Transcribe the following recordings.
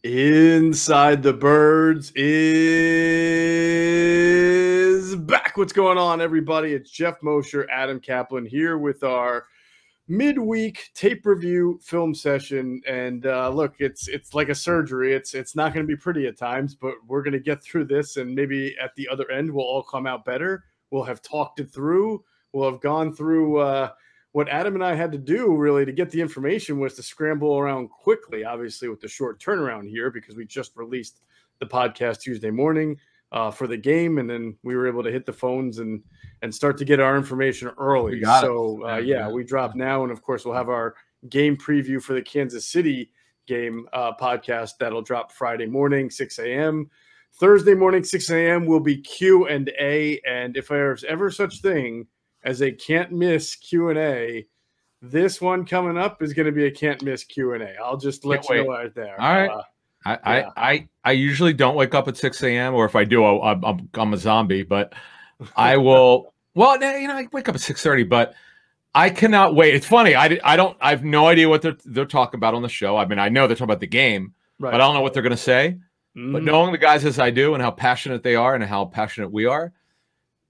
Inside the Birds is back. What's going on, everybody? It's Geoff Mosher, Adam Caplan here with our midweek tape review film session. And look, it's like a surgery. It's not going to be pretty at times, but we're going to get through this, and maybe at the other end we'll all come out better. We'll have talked it through. We'll have gone through what Adam and I had to do really to get the information was to scramble around quickly, obviously with the short turnaround here, because we just released the podcast Tuesday morning for the game. And then we were able to hit the phones and start to get our information early. We dropped now. And of course we'll have our game preview for the Kansas City game podcast. That'll drop Friday morning, 6 a.m. Thursday morning, 6 a.m. will be Q&A. And if there's ever such thing as a can't miss Q&A, this one coming up is going to be a can't miss Q&A. I'll just let you know right there. All right. I usually don't wake up at 6 a.m. or if I do, I'm a zombie, but I will. Well, I wake up at 6:30, but I cannot wait. It's funny. I have no idea what they're talking about on the show. I mean, I know they're talking about the game, but I don't know what they're going to say. But knowing the guys as I do and how passionate they are and how passionate we are,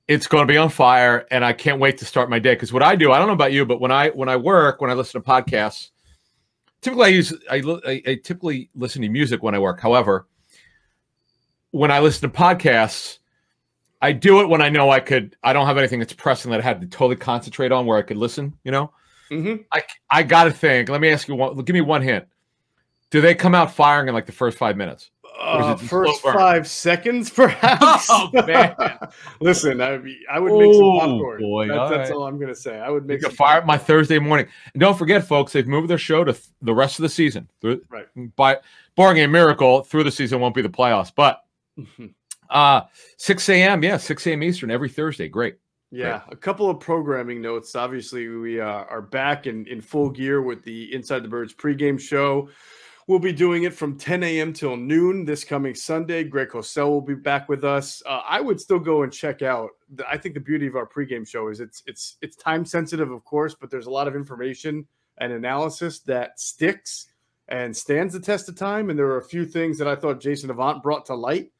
it's going to be on fire, and I can't wait to start my day. Because what I do, I don't know about you, but when I work, when I listen to podcasts, typically I typically listen to music when I work. However, when I listen to podcasts, I do it when I know I don't have anything that's pressing that I had to totally concentrate on where I could listen. I got to think. Let me ask you give me one hint. Do they come out firing in like the first 5 minutes? First 5 seconds, perhaps. Oh, man. Listen, I would make some popcorn. Boy, that's all I'm going to say. I would make some fire up my Thursday morning. And don't forget, folks, they've moved their show to the rest of the season. By barring a miracle, through the season won't be the playoffs. But 6 a.m., 6 a.m. Eastern every Thursday. Great. Yeah, a couple of programming notes. Obviously, we are back in full gear with the Inside the Birds pregame show. We'll be doing it from 10 a.m. till noon this coming Sunday. Greg Cosell will be back with us. I would still go and check out. I think the beauty of our pregame show is it's time sensitive, of course, but there's a lot of information and analysis that sticks and stands the test of time. And there are a few things that I thought Jason Avant brought to light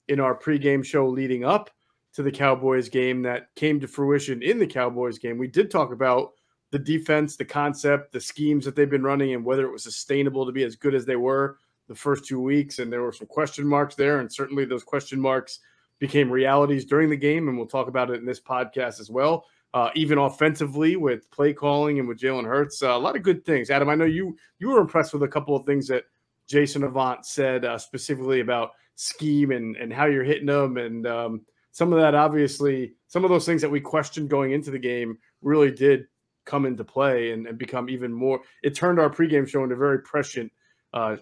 in our pregame show leading up to the Cowboys game that came to fruition in the Cowboys game. We did talk about the defense, the concept, the schemes that they've been running, and whether it was sustainable to be as good as they were the first 2 weeks. And there were some question marks there, and certainly those question marks became realities during the game, and we'll talk about it in this podcast as well. Even offensively with play calling and with Jalen Hurts, a lot of good things. Adam, I know you were impressed with a couple of things that Jason Avant said specifically about scheme and how you're hitting them, and some of that, obviously, some of those things that we questioned going into the game really did come into play and become even more. It turned our pregame show into a very prescient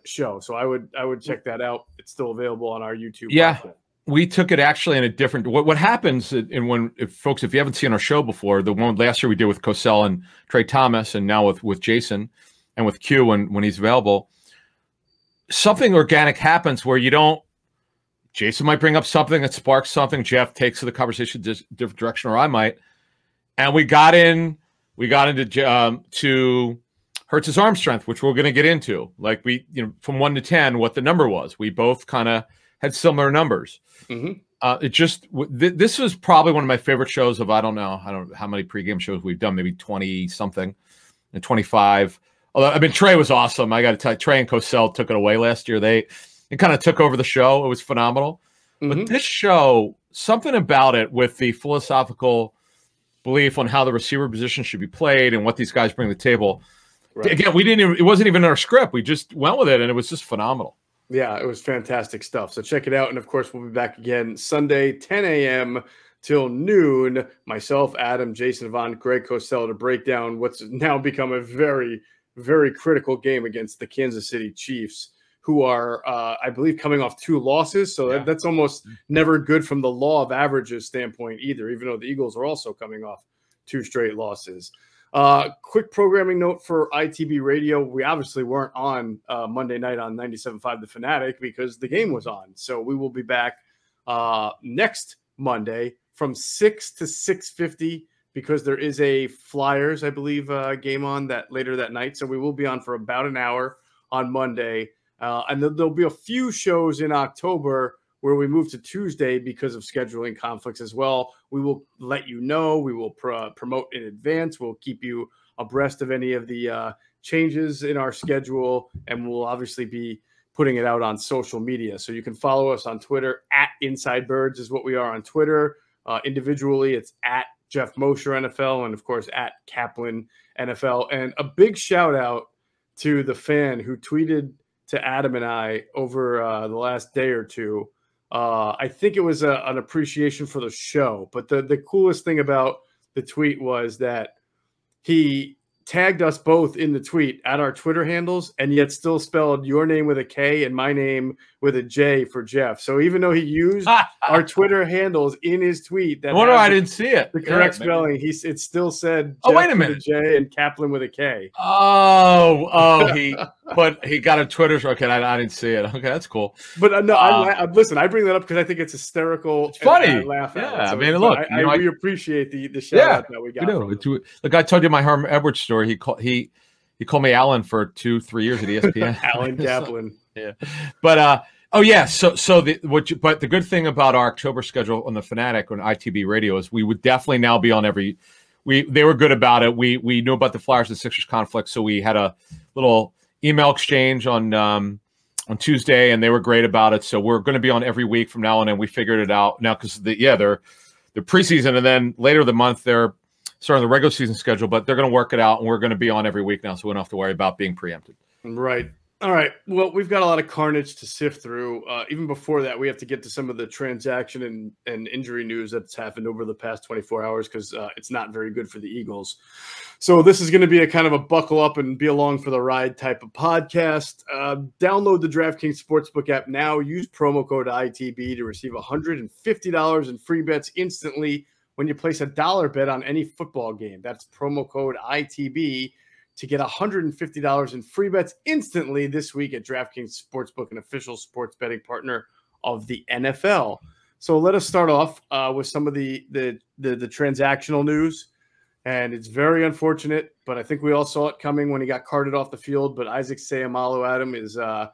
show. So I would check that out. It's still available on our YouTube. Yeah, podcast. We took it actually in a different. What happens if you haven't seen our show before, the one last year we did with Cosell and Trey Thomas, and now with Jason and with Q when he's available, something organic happens where you don't. Jason might bring up something that sparks something. Geoff takes the conversation different direction, or I might, and we got into to Hurts' arm strength, which we're going to get into. Like from 1 to 10, what the number was. We both kind of had similar numbers. This was probably one of my favorite shows of I don't know how many pregame shows we've done, maybe 20 something and 25. Although Trey was awesome. I got to tell you, Trey and Cosell took it away last year. It kind of took over the show. It was phenomenal. But this show, something about it with the philosophical belief on how the receiver position should be played and what these guys bring to the table. Right. Again, it wasn't even in our script. We just went with it, and it was just phenomenal. Yeah, it was fantastic stuff. So check it out. And of course, we'll be back again Sunday, 10 a.m. till noon. Myself, Adam, Jason Avant, Greg Cosell to break down what's now become a very, very critical game against the Kansas City Chiefs, who are, I believe, coming off 2 losses. So that's almost never good from the law of averages standpoint either, even though the Eagles are also coming off 2 straight losses. Quick programming note for ITB Radio. We obviously weren't on Monday night on 97.5 The Fanatic because the game was on. So we will be back next Monday from 6 to 6:50 because there is a Flyers, I believe, game on that later that night. So we will be on for about an hour on Monday And there'll be a few shows in October where we move to Tuesday because of scheduling conflicts as well. We will let you know. We will promote in advance. We'll keep you abreast of any of the changes in our schedule, and we'll obviously be putting it out on social media. So you can follow us on Twitter at Inside Birds is what we are on Twitter. Individually, it's at Geoff Mosher NFL, and of course at Caplan NFL. And a big shout out to the fan who tweeted to Adam and I over the last day or two. I think it was an appreciation for the show, but the coolest thing about the tweet was that he tagged us both in the tweet at our Twitter handles, and yet still spelled your name with a K and my name with a J for Geoff. So even though he used our Twitter handles in his tweet, that I didn't see it. The correct spelling, it still said Jeff wait a minute, with a J and Caplan with a K. He got a Twitter. Okay, I didn't see it. Okay, that's cool. But no, listen, I bring that up because I think it's hysterical. It's funny. I laugh at it. Yeah, so, I mean, look, we appreciate the shout out that we got. Like I told you my Herm Edwards story. He called me Alan for 2-3 years at ESPN. Alan Caplan. Yeah, but but the good thing about our October schedule on the Fanatic on ITB Radio is we would definitely now be on every. They were good about it. We knew about the Flyers and Sixers conflict, so we had a little email exchange on Tuesday, and they were great about it. So we're going to be on every week from now on, and we figured it out now because they're preseason, and then later in the month they're starting the regular season schedule, but they're going to work it out, and we're going to be on every week now, so we don't have to worry about being preempted. Right. All right. Well, we've got a lot of carnage to sift through. Even before that, we have to get to some of the transaction and injury news that's happened over the past 24 hours because it's not very good for the Eagles. So this is going to be a kind of a buckle up and be along for the ride type of podcast. Download the DraftKings Sportsbook app now. Use promo code ITB to receive $150 in free bets instantly when you place a $1 bet on any football game. That's promo code ITB to get $150 in free bets instantly this week at DraftKings Sportsbook, an official sports betting partner of the NFL. So let us start off with some of the transactional news. And it's very unfortunate, but I think we all saw it coming when he got carted off the field. But Isaac Seumalo, Adam, is the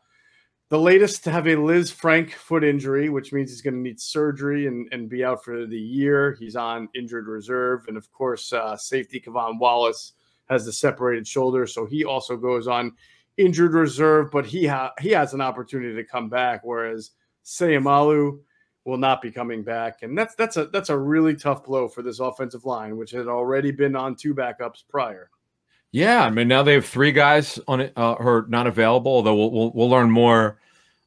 latest to have a Liz Frank foot injury, which means he's going to need surgery and be out for the year. He's on injured reserve. And, of course, safety Kevon Wallace has the separated shoulder, so he also goes on injured reserve, but he has an opportunity to come back, whereas Seumalo will not be coming back. And that's a really tough blow for this offensive line, which had already been on 2 backups prior. Yeah, I mean, now they have 3 guys on it who are not available, although we'll learn more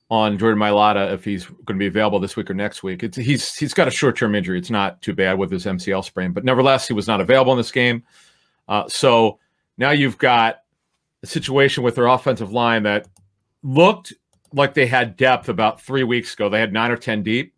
on Jordan Mailata if he's going to be available this week or next week. He's got a short-term injury. It's not too bad with his MCL sprain, but nevertheless, he was not available in this game. So now you've got a situation with their offensive line that looked like they had depth about 3 weeks ago. They had 9 or 10 deep.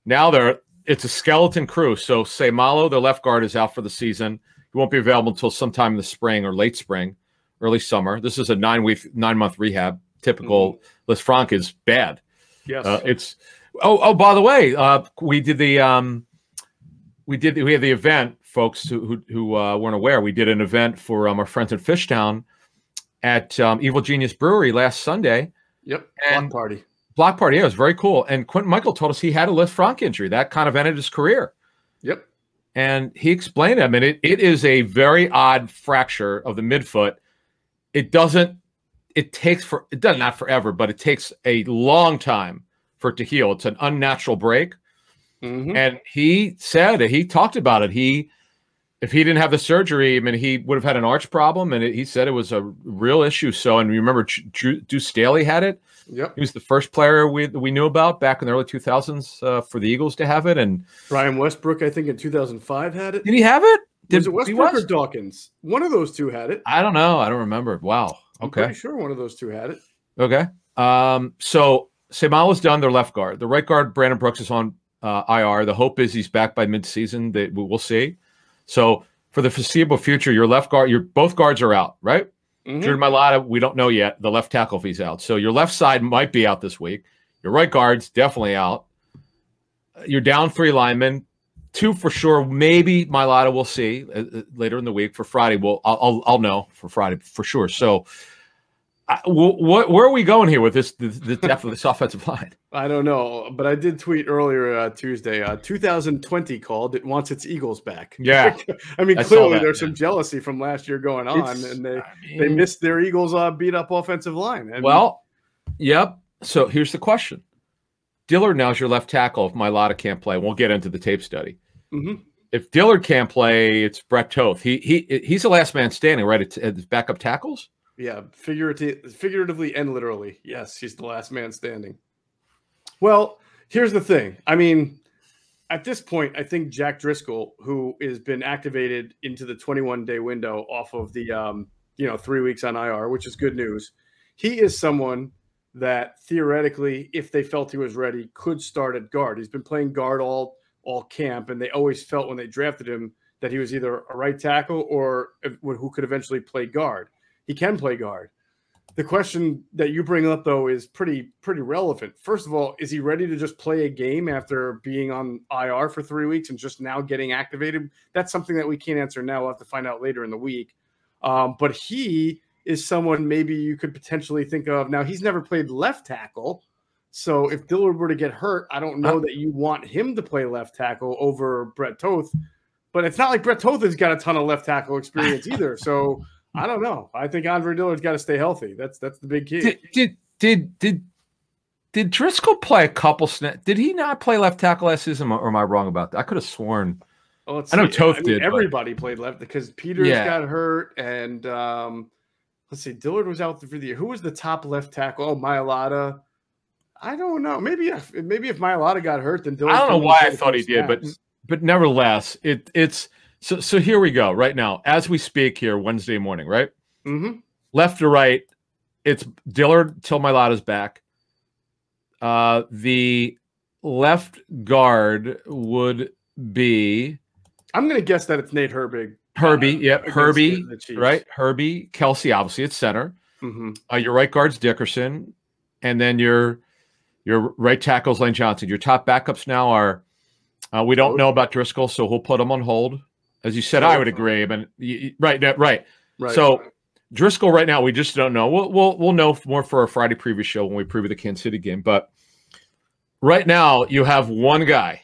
Now it's a skeleton crew. So Seumalo, their left guard, is out for the season. He won't be available until sometime in the spring or late spring, early summer. This is a 9-month rehab. Typical Liz Frank is bad. Yes. It's by the way, we had the event. Folks who weren't aware, we did an event for our friends in Fishtown at Evil Genius Brewery last Sunday. Yep, block party. Yeah, it was very cool. And Quentin Michael told us he had a Liz Frank injury that kind of ended his career. Yep, and he explained it. I mean, it is a very odd fracture of the midfoot. It doesn't not forever, but it takes a long time for it to heal. It's an unnatural break. Mm-hmm. And he said he talked about it. If he didn't have the surgery, I mean, he would have had an arch problem, and he said it was a real issue. So, and remember, Deuce Staley had it. Yep, he was the first player we knew about back in the early 2000s for the Eagles to have it. And Brian Westbrook, I think, in 2005 had it. Did he have it? Was it Westbrook or Dawkins? One of those two had it. I don't know. I don't remember. Wow. Okay, I'm pretty sure one of those two had it. Okay. So Seumalo's done. Their left guard. The right guard, Brandon Brooks, is on IR. The hope is he's back by midseason. We'll see. So for the foreseeable future, your left guard, both guards are out, right? Mm-hmm. Jordan Mailata, we don't know yet. The left tackle if he's out. So your left side might be out this week. Your right guard's definitely out. You're down 3 linemen, 2 for sure. Maybe Mailata, we'll see later in the week. For Friday, I'll know for Friday for sure. So Where are we going here with this? The depth of this offensive line? I don't know, but I did tweet earlier Tuesday. 2020 called. It wants its Eagles back. Yeah, I mean, clearly there's some jealousy from last year going on, and they missed their Eagles beat up offensive line. And yep. So here's the question: Dillard now is your left tackle. If Mailata can't play, we'll get into the tape study. If Dillard can't play, it's Brett Toth. He's the last man standing, right? At backup tackles. Yeah, figuratively and literally. Yes, he's the last man standing. Well, here's the thing. I mean, at this point, I think Jack Driscoll, who has been activated into the 21-day window off of the 3 weeks on IR, which is good news. He is someone that theoretically, if they felt he was ready, could start at guard. He's been playing guard all camp, and they always felt when they drafted him that he was either a right tackle or who could eventually play guard. He can play guard. The question that you bring up, though, is pretty relevant. First of all, is he ready to just play a game after being on IR for 3 weeks and just now getting activated? That's something that we can't answer now. We'll have to find out later in the week. But he is someone maybe you could potentially think of. Now, he's never played left tackle. So if Dillard were to get hurt, I don't know that you want him to play left tackle over Brett Toth. But it's not like Brett Toth has got a ton of left tackle experience either. So I don't know. I think Andre Dillard's got to stay healthy. That's the big key. Did Driscoll play a couple snaps? Did he not play left tackle last season, or am I wrong about that? I could have sworn. Well, I know Toth did. Everybody played left because Peters got hurt, and let's see, Dillard was out for the year. Who was the top left tackle? Oh, Mailata. I don't know. Maybe if Mailata got hurt, then Dillard. I don't know why I thought he did, but nevertheless, it's. So here we go right now as we speak here Wednesday morning, right? Left to right, it's Dillard till Mailata's back. The left guard would be. I'm going to guess that it's Nate Herbig. Herbie, right? Herbie, Kelsey, obviously at center. Your right guard's Dickerson, and then your right tackle's Lane Johnson. Your top backups now are we don't know about Driscoll, so we'll put them on hold. As you said, I would agree. But right. So Driscoll right now, we just don't know. We'll know more for our Friday preview show when we preview the Kansas City game. But right now, you have one guy.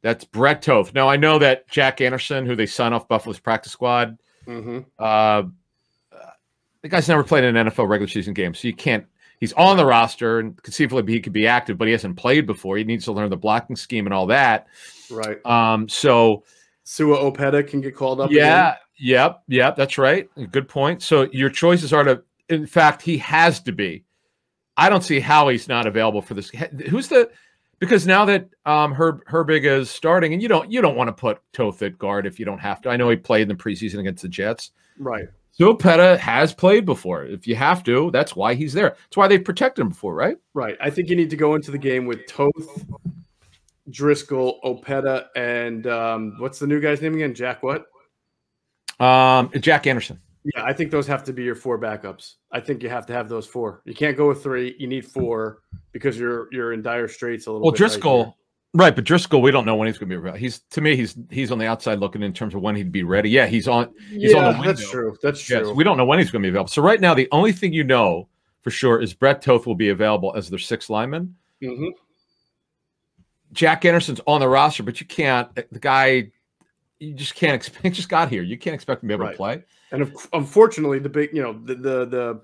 That's Brett Toth. Now, I know that Jack Anderson, who they signed off Buffalo's practice squad, the guy's never played in an NFL regular season game, so you can't. He's on the roster, and conceivably he could be active, but he hasn't played before. He needs to learn the blocking scheme and all that. Right. So Sua Opeta can get called up. Yeah. Again. Yep. That's right. Good point. So your choices are to. In fact, he has to be. I don't see how he's not available for this. Because now that Herbig is starting, and you don't want to put Toth at guard if you don't have to. I know he played in the preseason against the Jets. Right. So Opeta has played before. If you have to, that's why he's there. That's why they've protected him before, right? Right. I think you need to go into the game with Toth, Driscoll, Opeta, and what's the new guy's name again? Jack what? Jack Anderson. Yeah, I think those have to be your four backups. I think you have to have those four. You can't go with three. You need four because you're in dire straits a little bit. Well, Driscoll, right? But Driscoll, we don't know when he's going to be ready. He's on the outside looking in terms of when he'd be ready. Yeah, he's on the window. That's true. That's true. Yes, we don't know when he's going to be available. So right now, the only thing you know for sure is Brett Toth will be available as their sixth lineman. Jack Anderson's on the roster, but you can't. The guy, you just can't expect. He just got here. You can't expect him to be able to play. And unfortunately, the big, the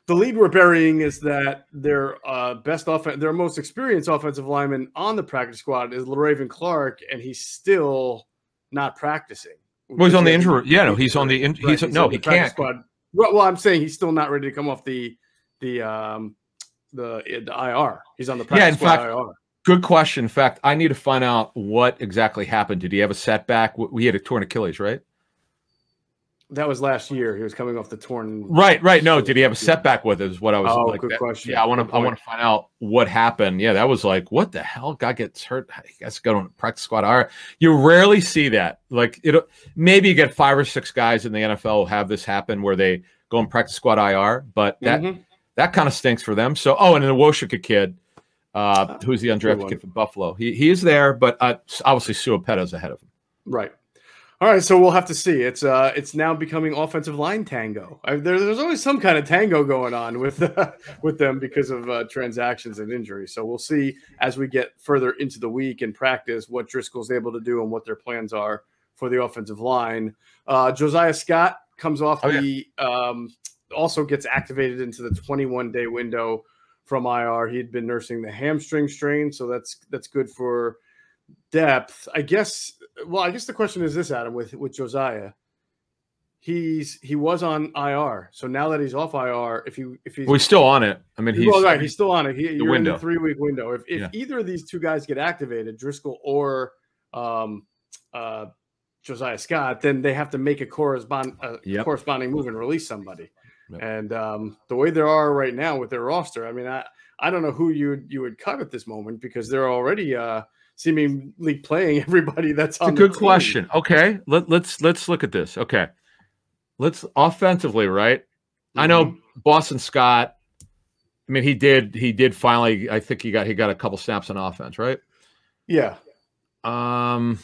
lead we're burying is that their their most experienced offensive lineman on the practice squad is LaRaven Clark, and he's still not practicing. Well, he's on the injury. Yeah, no, he's on the injury. He can't. Squad. Well, I'm saying he's still not ready to come off the IR. He's on the practice squad IR. Good question. In fact, I need to find out what exactly happened. Did he have a setback? We had a torn Achilles, right? That was last year. He was coming off the torn. Right. No, did he have a setback with it? Is what I was. Oh, good question. Yeah, I want to find out what happened. Yeah, that was like, what the hell? Guy gets hurt. I guess go on practice squad IR. You rarely see that. Like maybe you get 5 or 6 guys in the NFL who have this happen where they go on practice squad IR, but that kind of stinks for them. So, and then the Woshika kid, who's the undrafted kid from Buffalo. He is there, but obviously Sua Opeta is ahead of him. Right. All right, so we'll have to see. It's now becoming offensive line tango. There's always some kind of tango going on with them because of transactions and injuries. So we'll see as we get further into the week and practice what Driscoll's able to do and what their plans are for the offensive line. Josiah Scott comes off also gets activated into the 21-day window from IR. He had been nursing the hamstring strain, so that's good for depth, I guess. Well, I guess the question is this, Adam, with Josiah. He was on IR, so now that he's off IR, if he's still on it. I mean, he's still on it. You're in the 3-week window. If either of these two guys get activated, Driscoll or Josiah Scott, then they have to make a corresponding move and release somebody. Yep. And the way they are right now with their roster, I mean, I don't know who you would cut at this moment because they're already seemingly playing everybody that's on the team. It's a good question. Okay, let's look at this. Okay, let's offensively, right? Mm-hmm. I know Boston Scott. I mean, he did finally. I think he got a couple snaps on offense, right? Yeah. You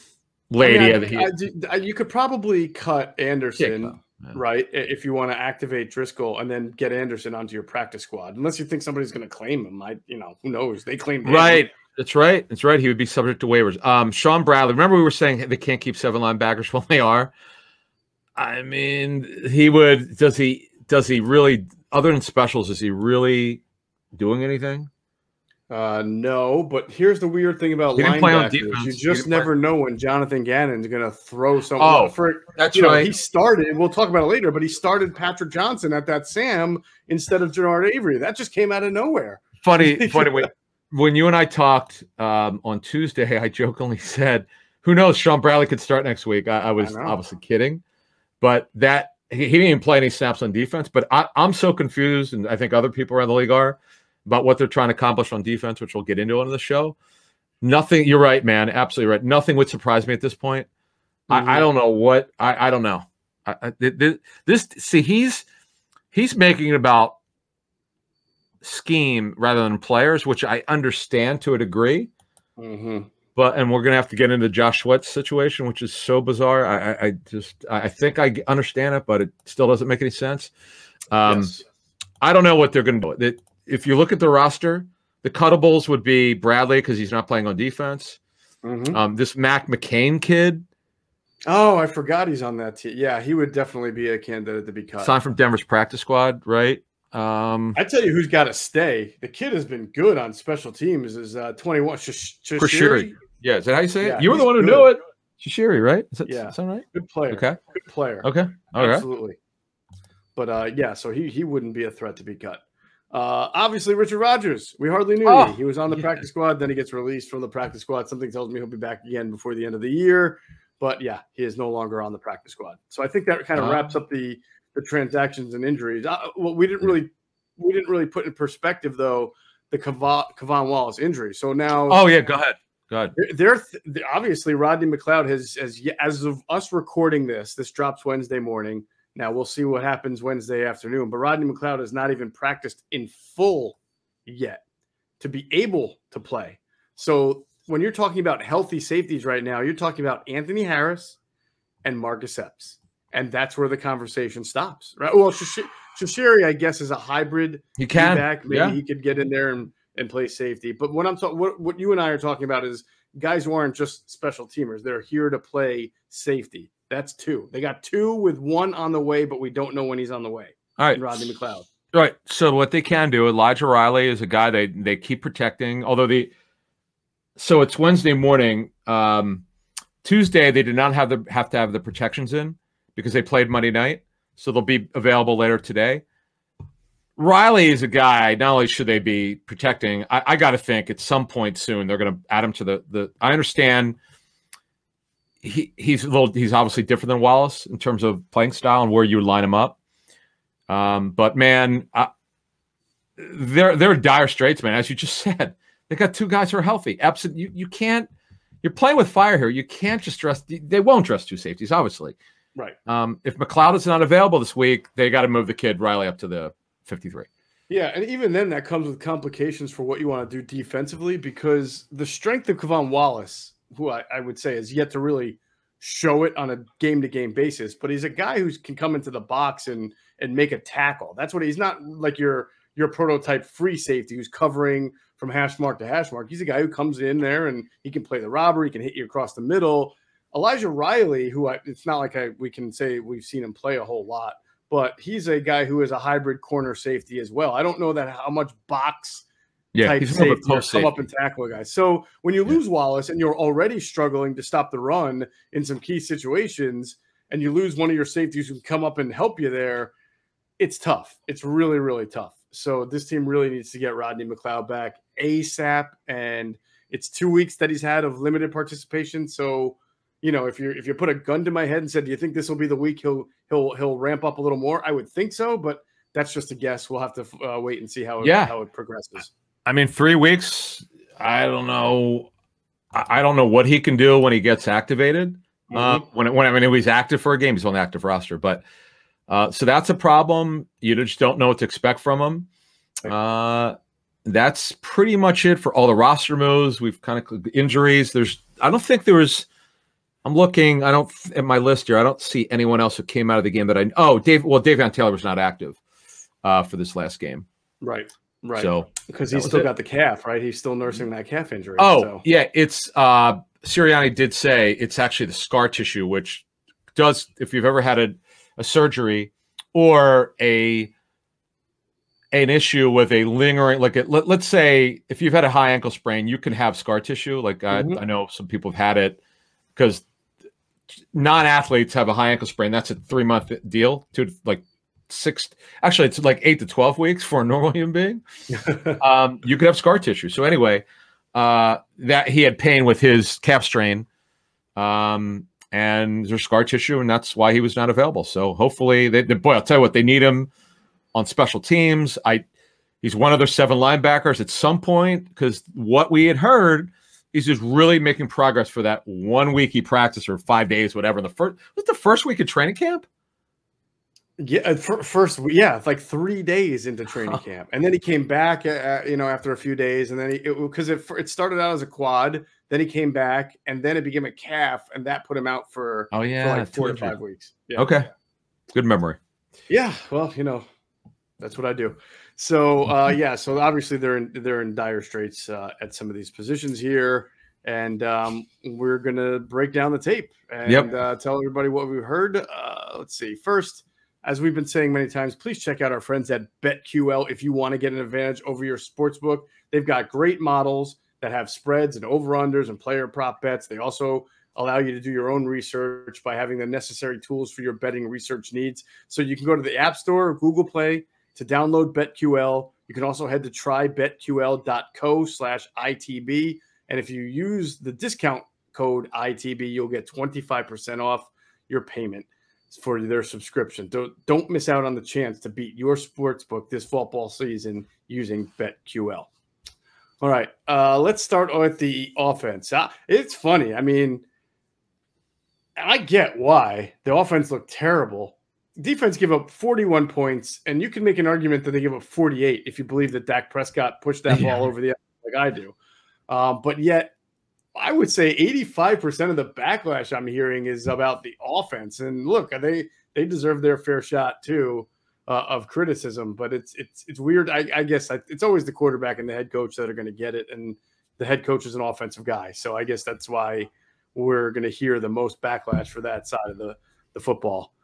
could probably cut Anderson, right? If you want to activate Driscoll and then get Anderson onto your practice squad, unless you think somebody's going to claim him. Who knows? They claimed him. Right. That's right. He would be subject to waivers. Sean Bradley. Remember we were saying they can't keep 7 linebackers when they are. I mean, he would. Does he really? Other than specials, is he really doing anything? No, but here's the weird thing about linebackers. You just never know when Jonathan Gannon's going to throw someone. That's right. He started, we'll talk about it later, but he started Patrick Johnson at that Sam instead of Jernard Avery. That just came out of nowhere. Funny. When you and I talked on Tuesday, I jokingly said, who knows, Sean Bradley could start next week. I was obviously kidding, but that he didn't even play any snaps on defense. But I'm so confused, and I think other people around the league are, about what they're trying to accomplish on defense, which we'll get into on the show. Nothing. You're right, man. Absolutely right. Nothing would surprise me at this point. Mm-hmm. I don't know what. I don't know. He's making it about scheme rather than players, which I understand to a degree. Mm-hmm. And we're going to have to get into Josh Sweat's situation, which is so bizarre. I think I understand it, but it still doesn't make any sense. Yes. I don't know what they're going to do. If you look at the roster, the cuttables would be Bradley because he's not playing on defense. Mm-hmm. This Mac McCain kid. Oh, I forgot he's on that team. Yeah, he would definitely be a candidate to be cut. Signed from Denver's practice squad, right? I tell you who's got to stay. The kid has been good on special teams. Is 21 Shashiri? Yeah, is that how you say it? You were the one who knew it. Shashiri, right? Is that sound right? Good player. Okay. Good player. Okay. Absolutely. But so he wouldn't be a threat to be cut. Obviously, Richard Rodgers. We hardly knew him. He was on the practice squad. Then he gets released from the practice squad. Something tells me he'll be back again before the end of the year. But yeah, he is no longer on the practice squad. So I think that kind of wraps up the transactions and injuries. Well, we didn't really put in perspective though the Kavon Wallace injury. So now, go ahead. They're obviously Rodney McLeod has as of us recording this drops Wednesday morning. Now we'll see what happens Wednesday afternoon. But Rodney McLeod has not even practiced in full yet to be able to play. So when you're talking about healthy safeties right now, you're talking about Anthony Harris and Marcus Epps. And that's where the conversation stops, right? Well, Shashiri, I guess, is a hybrid. He can. Back. Maybe he could get in there and play safety. But what I'm talking, what you and I are talking about is guys who aren't just special teamers. They're here to play safety. That's 2. They got 2 with 1 on the way, but we don't know when he's on the way. All right. Rodney McLeod. All right. So what they can do, Elijah Riley is a guy they keep protecting. So it's Wednesday morning. Tuesday, they did not have to have the protections in because they played Monday night. So they'll be available later today. Riley is a guy, not only should they be protecting, I got to think at some point soon they're going to add him to the I understand he's obviously different than Wallace in terms of playing style and where you would line him up. But man, they're dire straits, man. As you just said, they got 2 guys who are healthy. Absolutely, you can't. You're playing with fire here. You can't just dress. They won't dress 2 safeties, obviously. Right. If McLeod is not available this week, they got to move the kid Riley up to the 53. Yeah, and even then that comes with complications for what you want to do defensively because the strength of Kavon Wallace, who I would say is yet to really show it on a game-to-game basis, but he's a guy who can come into the box and make a tackle. That's what he's not like your prototype free safety who's covering from hash mark to hash mark. He's a guy who comes in there and he can play the robber. He can hit you across the middle. Elijah Riley, who it's not like we can say we've seen him play a whole lot, but he's a guy who is a hybrid corner safety as well. I don't know that how much box type safety come up and tackle a guy. So when you lose Wallace and you're already struggling to stop the run in some key situations, and you lose one of your safeties who can come up and help you there, it's tough. It's really, really tough. So this team really needs to get Rodney McLeod back ASAP, and it's 2 weeks that he's had of limited participation. So, you know, if you put a gun to my head and said, do you think this will be the week he'll ramp up a little more? I would think so, but that's just a guess. We'll have to wait and see how it progresses. I mean, 3 weeks, I don't know. I don't know what he can do when he gets activated. When he's active for a game, he's on the active roster. But so that's a problem. You just don't know what to expect from him. That's pretty much it for all the roster moves. We've kind of injuries. I don't think there was. I'm looking. I don't at my list here. I don't see anyone else who came out of the game that I. Oh, Davion Taylor was not active for this last game. Right. So because he's still got the calf, right? He's still nursing that calf injury. Oh, so. Yeah. It's Sirianni did say it's actually the scar tissue, which does, if you've ever had a surgery or an issue with a lingering, like let's say if you've had a high ankle sprain, you can have scar tissue. Like I know some people have had it because non-athletes have a high ankle sprain. That's a 3-month deal to like 6. Actually, it's like 8 to 12 weeks for a normal human being. You could have scar tissue. So anyway, that he had pain with his calf strain, and there's scar tissue, and that's why he was not available. So hopefully, boy, I'll tell you what, they need him on special teams. He's one of their 7 linebackers at some point, because what we had heard, he's just really making progress for that 1 week he practiced, or 5 days, whatever. The first week of training camp. Yeah, first, it's like 3 days into training camp, and then he came back, after a few days, and then because it started out as a quad, then he came back, and then it became a calf, and that put him out for like 4 to 5 weeks. Yeah. Okay, good memory. Yeah, well, that's what I do. So so obviously they're in dire straits at some of these positions here, and we're gonna break down the tape and tell everybody what we heard. Let's see. First, as we've been saying many times, please check out our friends at BetQL if you want to get an advantage over your sportsbook. They've got great models that have spreads and over-unders and player prop bets. They also allow you to do your own research by having the necessary tools for your betting research needs. So you can go to the App Store or Google Play to download BetQL. You can also head to trybetql.co/ITB. And if you use the discount code ITB, you'll get 25% off your payment for their subscription. Don't miss out on the chance to beat your sportsbook this football season using BetQL. All right, let's start with the offense. It's funny. I mean, I get why the offense looked terrible. Defense gave up 41 points, and you can make an argument that they give up 48 if you believe that Dak Prescott pushed that ball over the edge like I do. But yet, I would say 85% of the backlash I'm hearing is about the offense. And look, they deserve their fair shot too of criticism. But it's weird. I guess it's always the quarterback and the head coach that are going to get it, and the head coach is an offensive guy. So I guess that's why we're going to hear the most backlash for that side of the football.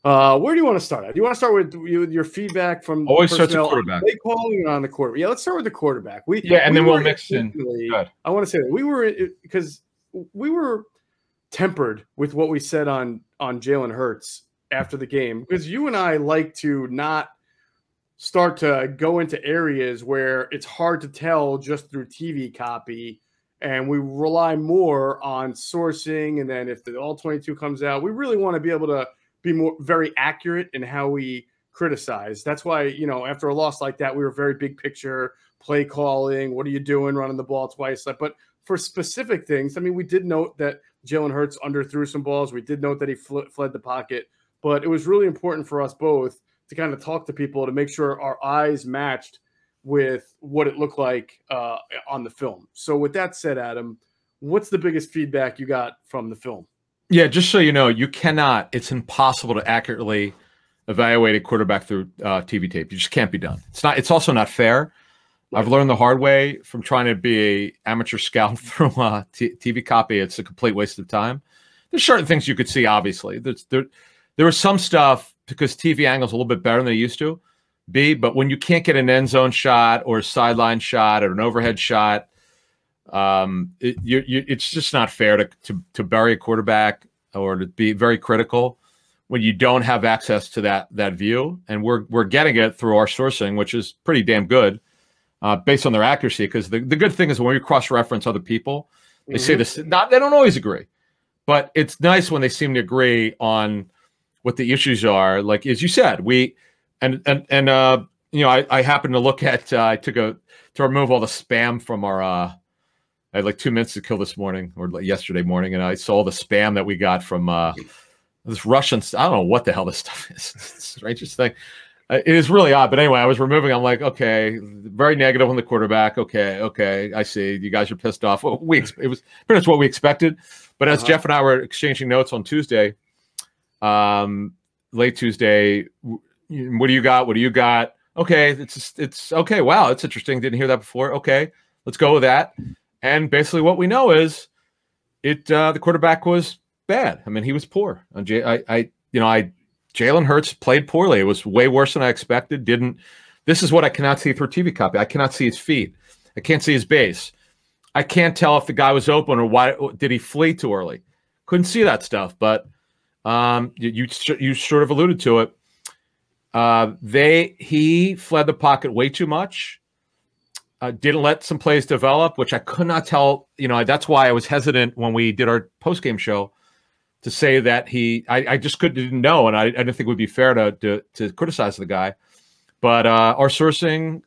Where do you want to start at? Do you want to start with your feedback from always starts with quarterback? Play calling on the quarterback. Yeah, let's start with the quarterback. And then we'll mix in. I want to say that we were tempered with what we said on Jalen Hurts after the game, because you and I like to not start to go into areas where it's hard to tell just through TV copy, and we rely more on sourcing. And then if the all 22 comes out, we really want to be able to be very accurate in how we criticize. That's why, after a loss like that, we were very big picture, play calling. What are you doing running the ball twice? But for specific things, I mean, we did note that Jalen Hurts underthrew some balls. We did note that he fled the pocket. But it was really important for us both to kind of talk to people to make sure our eyes matched with what it looked like on the film. So with that said, Adam, what's the biggest feedback you got from the film? Yeah, just so you know, you cannot. It's impossible to accurately evaluate a quarterback through TV tape. You just can't be done. It's not. It's also not fair. I've learned the hard way from trying to be a amateur scout through TV copy. It's a complete waste of time. There's certain things you could see. Obviously, there was some stuff because TV angles a little bit better than they used to be. But when you can't get an end zone shot or a sideline shot or an overhead shot, it's just not fair to bury a quarterback or to be very critical when you don't have access to that view. And we're getting it through our sourcing, which is pretty damn good based on their accuracy. Because the good thing is when we cross-reference other people, they say this. They don't always agree, but it's nice when they seem to agree on what the issues are. Like as you said, I happened to look at. I took to remove all the spam from our. I had like 2 minutes to kill this morning or yesterday morning, and I saw the spam that we got from this Russian. I don't know what the hell this stuff is. It's the strangest thing. It is really odd. But anyway, I was removing. I'm like, okay, very negative on the quarterback. Okay, I see. You guys are pissed off. Well, it was pretty much what we expected. But as Geoff and I were exchanging notes on Tuesday, late Tuesday, what do you got? What do you got? Okay, it's okay. Wow, it's interesting. Didn't hear that before. Okay, let's go with that. And basically, what we know is the quarterback was bad. I mean, he was poor. Jalen Hurts played poorly. It was way worse than I expected. This is what I cannot see through TV copy. I cannot see his feet. I can't see his base. I can't tell if the guy was open or why did he flee too early. Couldn't see that stuff. But you sort of alluded to it. He fled the pocket way too much. Didn't let some plays develop, which I could not tell. That's why I was hesitant when we did our post-game show to say that I just didn't know, and I didn't think it would be fair to criticize the guy. But our sourcing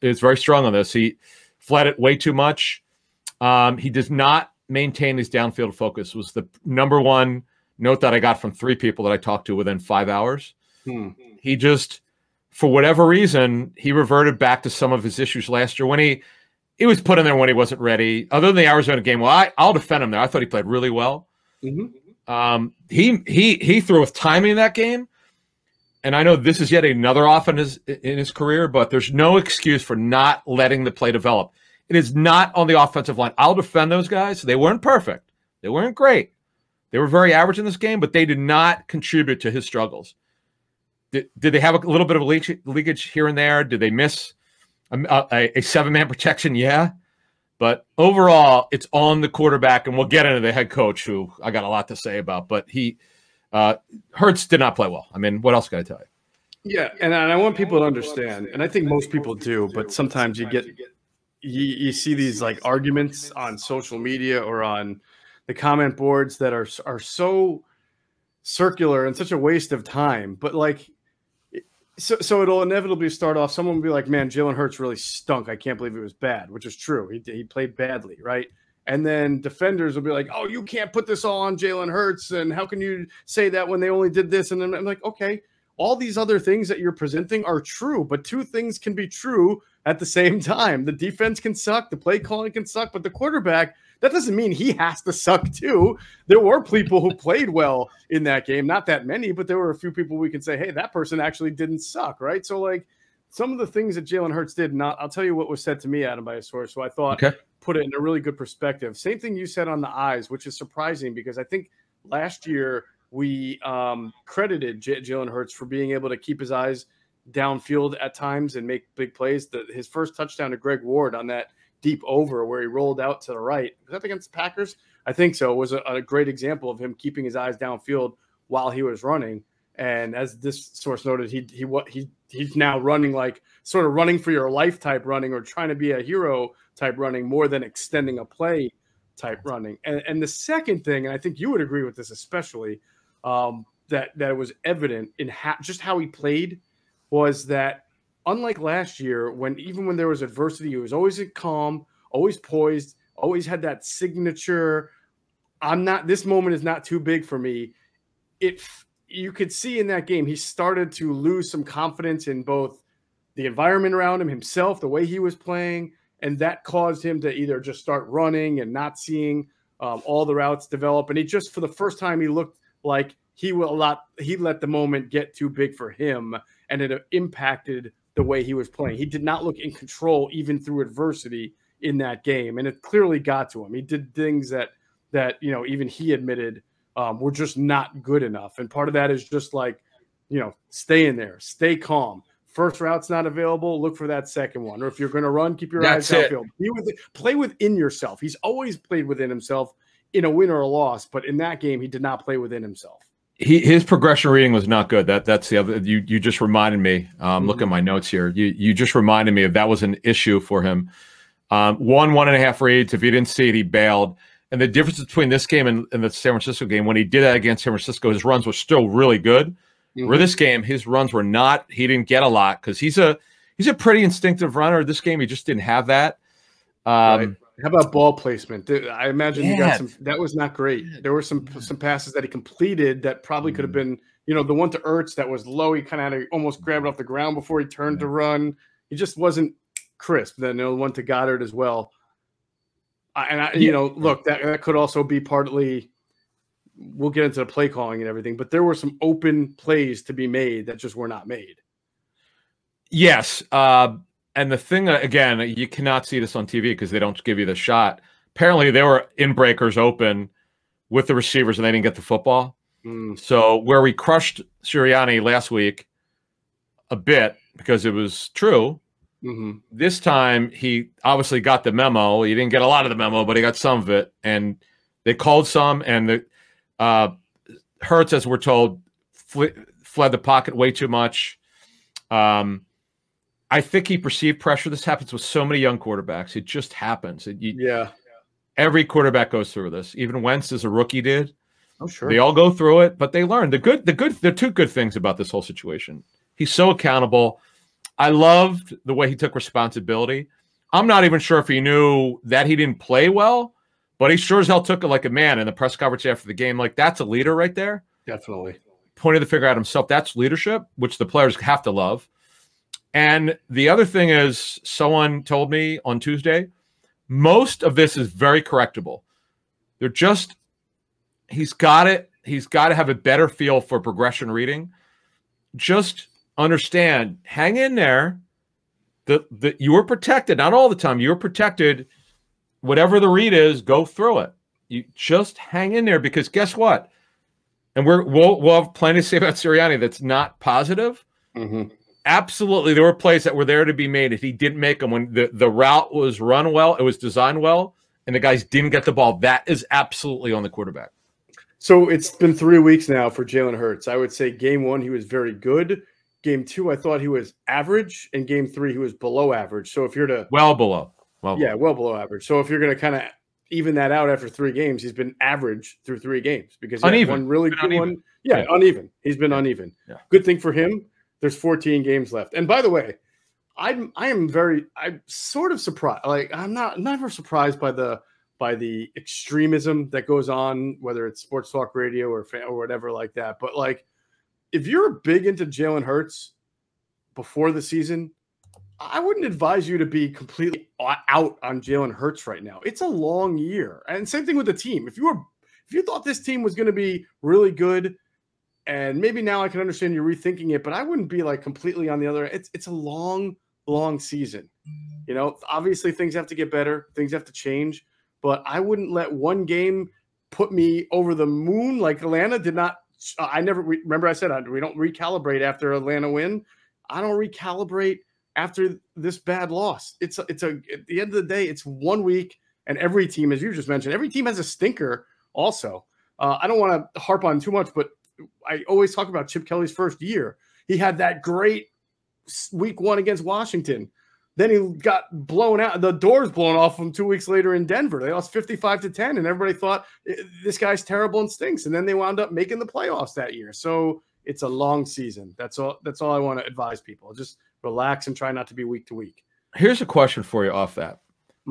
is very strong on this. He fled it way too much. He does not maintain his downfield focus. Was the number one note that I got from 3 people that I talked to within 5 hours. He just, for whatever reason, he reverted back to some of his issues last year when he was put in there when he wasn't ready. Other than the Arizona game, well, I'll defend him there. I thought he played really well. He threw with timing in that game, and I know this is yet another off in his career, but there's no excuse for not letting the play develop. It is not on the offensive line. I'll defend those guys. They weren't perfect. They weren't great. They were very average in this game, but they did not contribute to his struggles. Did they have a little bit of leakage here and there? Did they miss a 7-man protection? Yeah. But overall, it's on the quarterback, and we'll get into the head coach, who I got a lot to say about. But Hurts did not play well. I mean, what else can I tell you? Yeah, and I want people to understand, and I think most people do, but sometimes you see these like arguments on social media or on the comment boards that are so circular and such a waste of time. But like, so it'll inevitably start off. Someone will be like, "Man, Jalen Hurts really stunk. I can't believe he was bad," which is true. He played badly, right? And then defenders will be like, "Oh, you can't put this all on Jalen Hurts, and how can you say that when they only did this?" And then I'm like, okay, all these other things that you're presenting are true, but 2 things can be true at the same time. The defense can suck, the play calling can suck, but the quarterback, that doesn't mean he has to suck too. There were people who played well in that game, not that many, but there were a few people we can say, hey, that person actually didn't suck, right? So like some of the things that Jalen Hurts did, I'll tell you what was said to me, Adam, by a source. So I thought put it in a really good perspective. Same thing you said on the eyes, which is surprising because I think last year we credited Jalen Hurts for being able to keep his eyes downfield at times and make big plays. His first touchdown to Greg Ward on that deep over where he rolled out to the right. Was that against the Packers? I think so. It was a great example of him keeping his eyes downfield while he was running. And as this source noted, he's now running like sort of running for your life type running or trying to be a hero type running more than extending a play type running. And the second thing, and I think you would agree with this especially, that it was evident in just how he played was that unlike last year, even when there was adversity, he was always calm, always poised, always had that signature. This moment is not too big for me. You could see in that game, he started to lose some confidence in both the environment around him, himself, the way he was playing, and that caused him to either just start running and not seeing all the routes develop. And he just, for the first time, he looked like he let the moment get too big for him, and it impacted the way he was playing. He did not look in control even through adversity in that game, and it clearly got to him. He did things that even he admitted were just not good enough. And part of that is just like, stay in there, stay calm. First route's not available, look for that second one. Or if you're going to run, keep your eyes downfield. Play within yourself. He's always played within himself in a win or a loss, but in that game, he did not play within himself. His progression reading was not good. That's the other. You just reminded me. Look at my notes here. You just reminded me of that was an issue for him. 1.5 reads. If you didn't see it, he bailed. And the difference between this game and the San Francisco game, when he did that against San Francisco, his runs were still really good. Where this game, his runs were not. He didn't get a lot because he's a pretty instinctive runner. This game, he just didn't have that. Right. How about ball placement? I imagine you got some. That was not great. There were some passes that he completed that probably could have been, the one to Ertz that was low. He kind of had to almost grab it off the ground before he turned to run. He just wasn't crisp. Then the one to Goddard as well. Look, that could also be partly. We'll get into the play calling and everything, but there were some open plays to be made that just were not made. Yes. And the thing, again, you cannot see this on TV because they don't give you the shot. Apparently, there were in-breakers open with the receivers, and they didn't get the football. So where we crushed Sirianni last week a bit because it was true, this time he obviously got the memo. He didn't get a lot of the memo, but he got some of it. And they called some, and Hurts, as we're told, fled the pocket way too much. I think he perceived pressure. This happens with so many young quarterbacks. It just happens. Every quarterback goes through this. Even Wentz, as a rookie, did. Oh, sure. They all go through it, but they learn. There are two good things about this whole situation. He's so accountable. I loved the way he took responsibility. I'm not even sure if he knew that he didn't play well, but he sure as hell took it like a man in the press conference after the game. Like, that's a leader right there. Definitely. Pointed the finger at himself. That's leadership, which the players have to love. And the other thing is, someone told me on Tuesday, most of this is very correctable. He's got it. He's got to have a better feel for progression reading. Just understand, hang in there. You were protected, not all the time. You were protected. Whatever the read is, go through it. You just hang in there, because guess what? And we'll have plenty to say about Sirianni that's not positive. Absolutely, there were plays that were there to be made. If he didn't make them, when the route was run well, it was designed well, and the guys didn't get the ball, that is absolutely on the quarterback. So it's been 3 weeks now for Jalen Hurts. I would say game 1, he was very good. Game 2, I thought he was average. And game 3, he was below average. So if you're to – well below average. So if you're going to kind of even that out after 3 games, he's been average through 3 games, because he had one really good one. Yeah, uneven. He's been uneven. Yeah. Good thing for him. There's 14 games left. And by the way, I'm sort of surprised. Like, I'm never surprised by the extremism that goes on, whether it's sports talk radio or whatever like that. But like, if you're big into Jalen Hurts before the season, I wouldn't advise you to be completely out on Jalen Hurts right now. It's a long year. And same thing with the team. If you thought this team was going to be really good, and maybe now I can understand you rethinking it, but I wouldn't be like completely on the other. It's a long season. Obviously things have to get better. Things have to change. But I wouldn't let one game put me over the moon like Atlanta did not. I never remember I said we don't recalibrate after Atlanta win. I don't recalibrate after this bad loss. At the end of the day, it's 1 week, and every team, as you just mentioned, every team has a stinker also. I don't want to harp on too much, but I always talk about Chip Kelly's first year. He had that great week 1 against Washington. Then he got blown out. The doors blown off him 2 weeks later in Denver. They lost 55-10, and everybody thought this guy's terrible and stinks. And then they wound up making the playoffs that year. So it's a long season. That's all I want to advise people. Just relax and try not to be week to week. Here's a question for you off that.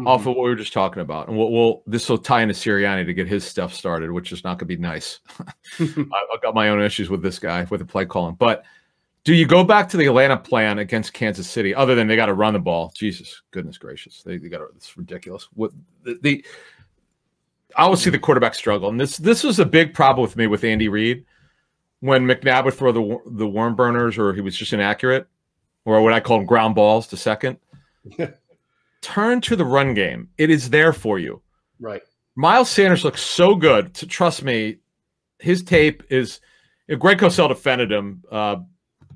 Off of what we were just talking about. And this will tie into Sirianni to get his stuff started, which is not going to be nice. I've got my own issues with this guy, with the play calling. But do you go back to the Atlanta plan against Kansas City, other than they got to run the ball? Jesus, goodness gracious. They got to, it's ridiculous. I will see the quarterback struggle. And this was a big problem with me with Andy Reid. When McNabb would throw the worm burners, or he was just inaccurate, or what I call them ground balls to second, turn to the run game. It is there for you. Right. Miles Sanders looks so good. Trust me, his tape is – Greg Cosell defended him.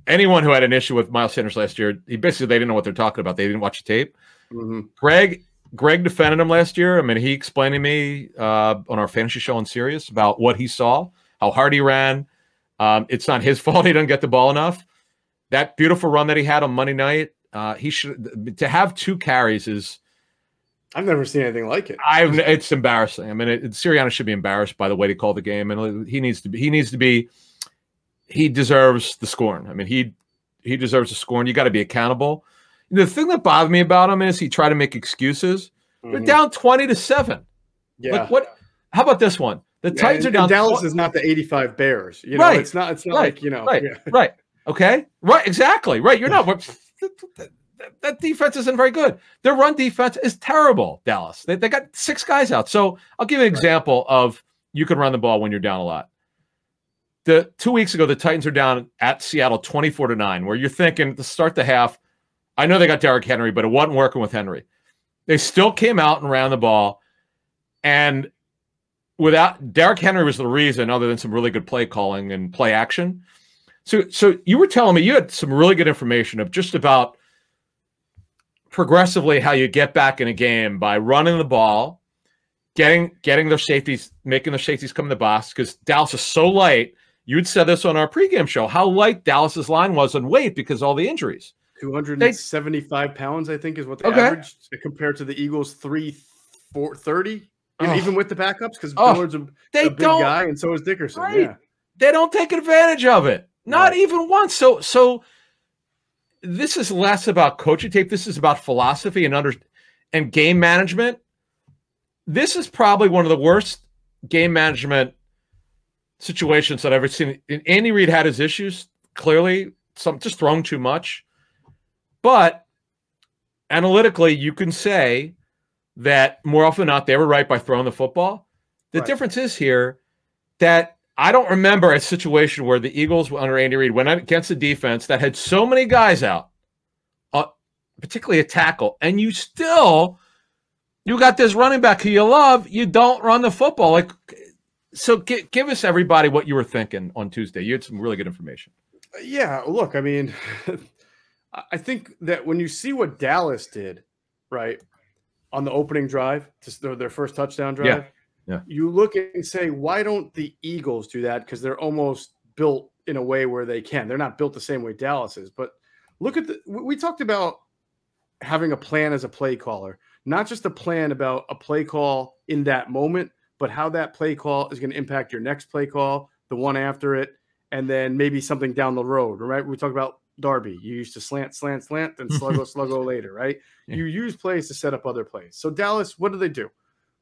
Anyone who had an issue with Miles Sanders last year, they didn't know what they're talking about. They didn't watch the tape. Mm-hmm. Greg defended him last year. I mean, he explained to me on our fantasy show on Sirius about what he saw, how hard he ran. It's not his fault he doesn't get the ball enough. That beautiful run that he had on Monday night, he should to have 2 carries is. I've never seen anything like it. It's embarrassing. I mean, Sirianni should be embarrassed by the way he called the game, and he needs to be. He deserves the scoring. I mean, he deserves the scoring. You got to be accountable. The thing that bothered me about him is he tried to make excuses. Mm-hmm. They're down 20-7. Yeah. Like what? How about this one? The Titans are down. Dallas is not the 85 Bears. You know, right. It's not like, you know. Right. Yeah. Right. Okay. Right. Exactly. Right. You're not. That defense isn't very good. Their run defense is terrible, Dallas. They got 6 guys out. So I'll give you an example of you can run the ball when you're down a lot. 2 weeks ago, the Titans are down at Seattle 24-9, where you're thinking to start the half, I know they got Derrick Henry, but it wasn't working with Henry. They still came out and ran the ball. And without Derrick Henry was the reason, other than some really good play calling and play action. So you were telling me you had some really good information of just about progressively how you get back in a game by running the ball, getting their safeties, making their safeties come in the box, because Dallas is so light. You'd said this on our pregame show, how light Dallas's line was in weight because of all the injuries. 275 pounds, I think, is what they averaged compared to the Eagles' 330, even with the backups, because Dillard's a big guy, and so is Dickerson. Right. Yeah. They don't take advantage of it. Not even once. So this is less about coaching tape. This is about philosophy and game management. This is probably one of the worst game management situations that I've ever seen. Andy Reid had his issues, clearly, just throwing too much. But analytically, you can say that more often than not, they were right by throwing the football. The difference is here that I don't remember a situation where the Eagles under Andy Reid went against a defense that had so many guys out, particularly a tackle, and you got this running back who you love. You don't run the football. So give us, everybody, what you were thinking on Tuesday. You had some really good information. Yeah, look, I mean, I think that when you see what Dallas did, right, on the opening drive, their first touchdown drive, you look and say, why don't the Eagles do that? Because they're almost built in a way where they can. They're not built the same way Dallas is. But look at we talked about having a plan as a play caller, not just a plan about a play call in that moment, but how that play call is going to impact your next play call, the one after it, and then maybe something down the road, right? We talked about Darby. You used to slant, then sluggo later, right? Yeah. You use plays to set up other plays. So Dallas, what do?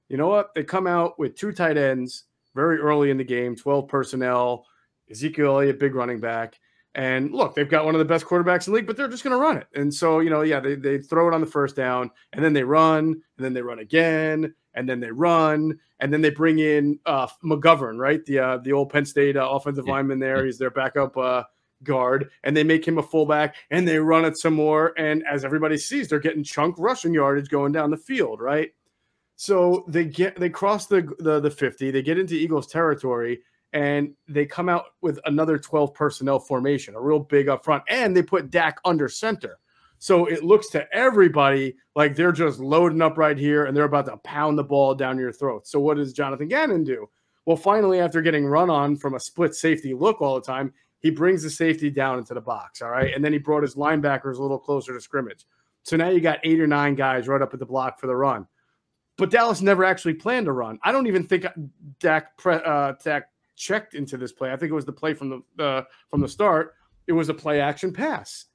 You know what? They come out with 2 tight ends very early in the game, 12 personnel, Ezekiel Elliott, big running back. And look, they've got one of the best quarterbacks in the league, but they're just going to run it. And so, they throw it on the first down, and then they run, and then they run again, and then they run, and then they bring in McGovern, right? The old Penn State offensive lineman there. He's their backup guard, and they make him a fullback, and they run it some more. And as everybody sees, they're getting chunk rushing yardage going down the field, right? So they cross the 50, they get into Eagles territory, and they come out with another 12 personnel formation, a real big up front, and they put Dak under center. So it looks to everybody like they're just loading up right here, and they're about to pound the ball down your throat. So what does Jonathan Gannon do? Well, finally, after getting run on from a split safety look all the time, he brings the safety down into the box, all right? And then he brought his linebackers a little closer to scrimmage. So now you got 8 or 9 guys right up at the block for the run. But Dallas never actually planned to run. I don't even think Dak checked into this play. I think it was the play from the start. It was a play action pass.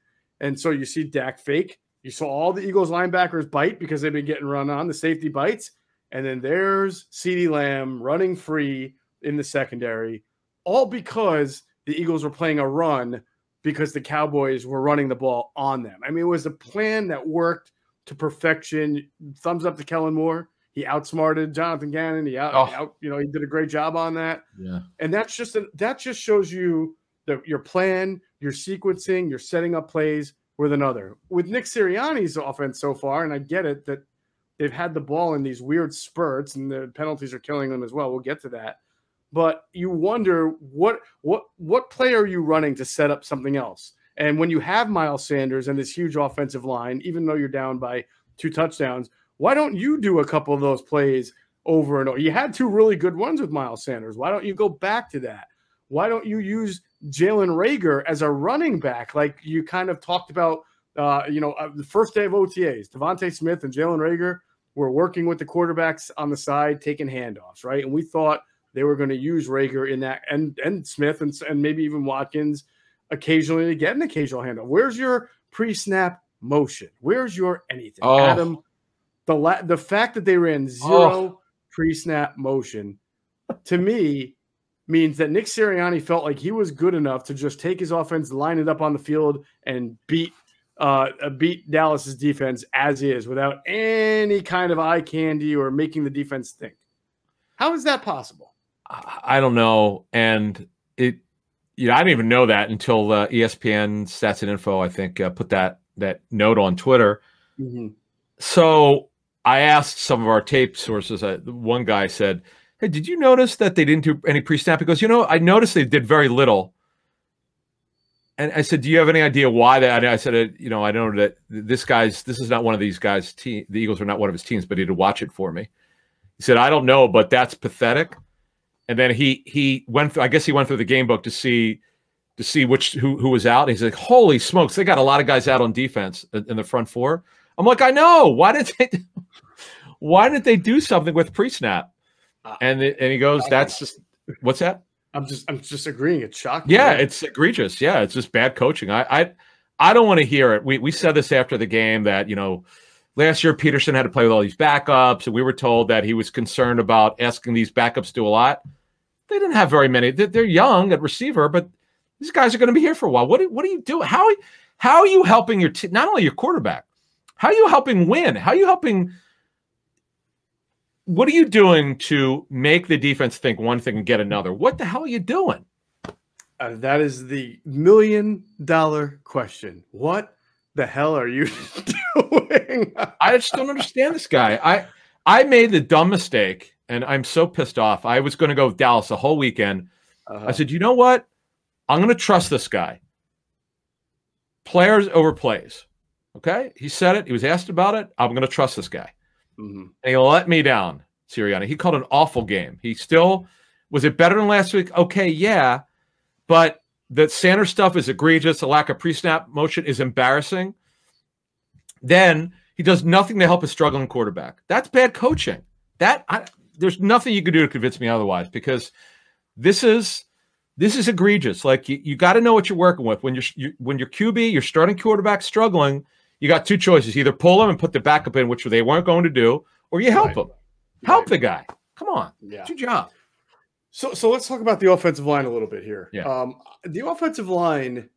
And so you see Dak fake. You saw all the Eagles linebackers bite because they've been getting run on. The safety bites. And then there's CeeDee Lamb running free in the secondary, all because the Eagles were playing a run because the Cowboys were running the ball on them. I mean, it was a plan that worked to perfection. Thumbs up to Kellen Moore. He outsmarted Jonathan Gannon. He he did a great job on that. Yeah. And that just shows you that your plan, your sequencing, you're setting up plays with another. With Nick Sirianni's offense so far, and I get it that they've had the ball in these weird spurts and the penalties are killing them as well. We'll get to that. But you wonder what play are you running to set up something else? And when you have Miles Sanders and this huge offensive line, even though you're down by 2 touchdowns, why don't you do a couple of those plays over and over? You had 2 really good ones with Miles Sanders. Why don't you go back to that? Why don't you use Jalen Reagor as a running back like you kind of talked about, the first day of OTAs? Devontae Smith and Jalen Reagor were working with the quarterbacks on the side, taking handoffs, right? And we thought they were going to use Reagor in that, and Smith and maybe even Watkins occasionally to get an occasional handoff. Where's your pre-snap motion? Where's your anything? Oh. Adam, the fact that they ran 0 pre-snap motion, to me, means that Nick Sirianni felt like he was good enough to just take his offense, line it up on the field, and beat Dallas's defense as is without any kind of eye candy or making the defense think. How is that possible? I don't know. And I didn't even know that until ESPN Stats and Info, I think, put that note on Twitter. Mm-hmm. So I asked some of our tape sources. One guy said, "Hey, did you notice that they didn't do any pre-snap?" Because, I noticed they did very little. And I said, "Do you have any idea why that?" I said, I know that this is not one of these guys' team. The Eagles are not one of his teams, but he had to watch it for me. He said, "I don't know, but that's pathetic." And then he went through, I guess he went through the game book to see who was out. And he's like, "Holy smokes, they got a lot of guys out on defense in the front 4." I'm like, "I know. Why didn't they do something with pre-snap?" And he goes, "That's just what's that?" I'm just agreeing. It's shocking. Yeah, it's egregious. Yeah, it's just bad coaching. I don't want to hear it. We said this after the game that, last year Peterson had to play with all these backups, and we were told that he was concerned about asking these backups to do a lot. They didn't have very many. They're young at receiver, but these guys are going to be here for a while. What do you do? How are you helping your team? Not only your quarterback, how are you helping win? How are you helping? What are you doing to make the defense think one thing and get another? What the hell are you doing? That is the $1 million question. What the hell are you doing? I just don't understand this guy. I made the dumb mistake, and I'm so pissed off. I was going to go with Dallas the whole weekend. I said, you know what? I'm going to trust this guy. Players over plays. Okay? He said it. He was asked about it. I'm going to trust this guy. Mm-hmm. And he let me down, Sirianni. He called an awful game. He still – was it better than last week? Okay, yeah. But the Sanders stuff is egregious. The lack of pre-snap motion is embarrassing. Then he does nothing to help a struggling quarterback. That's bad coaching. There's nothing you can do to convince me otherwise, because this is egregious. Like, you got to know what you're working with. When your QB, your starting quarterback, struggling, you got 2 choices: either pull him and put the backup in, which they weren't going to do, or you help him. Help the guy. Come on, it's your job. So let's talk about the offensive line a little bit here. Yeah. The offensive line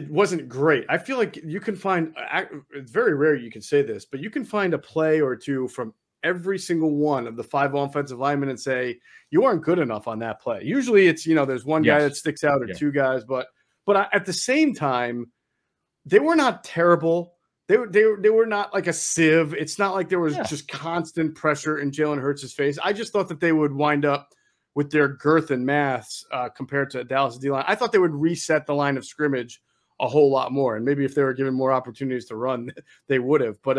wasn't great. I feel like you can find, it's very rare you can say this, but you can find a play or two from every single one of the 5 offensive linemen and say, you aren't good enough on that play. Usually it's, there's one guy that sticks out or 2 guys, but at the same time, they were not terrible. They were not like a sieve. It's not like there was just constant pressure in Jalen Hurts' face. I just thought that they would wind up with their girth and mass compared to Dallas D-line. I thought they would reset the line of scrimmage a whole lot more. And maybe if they were given more opportunities to run, they would have. But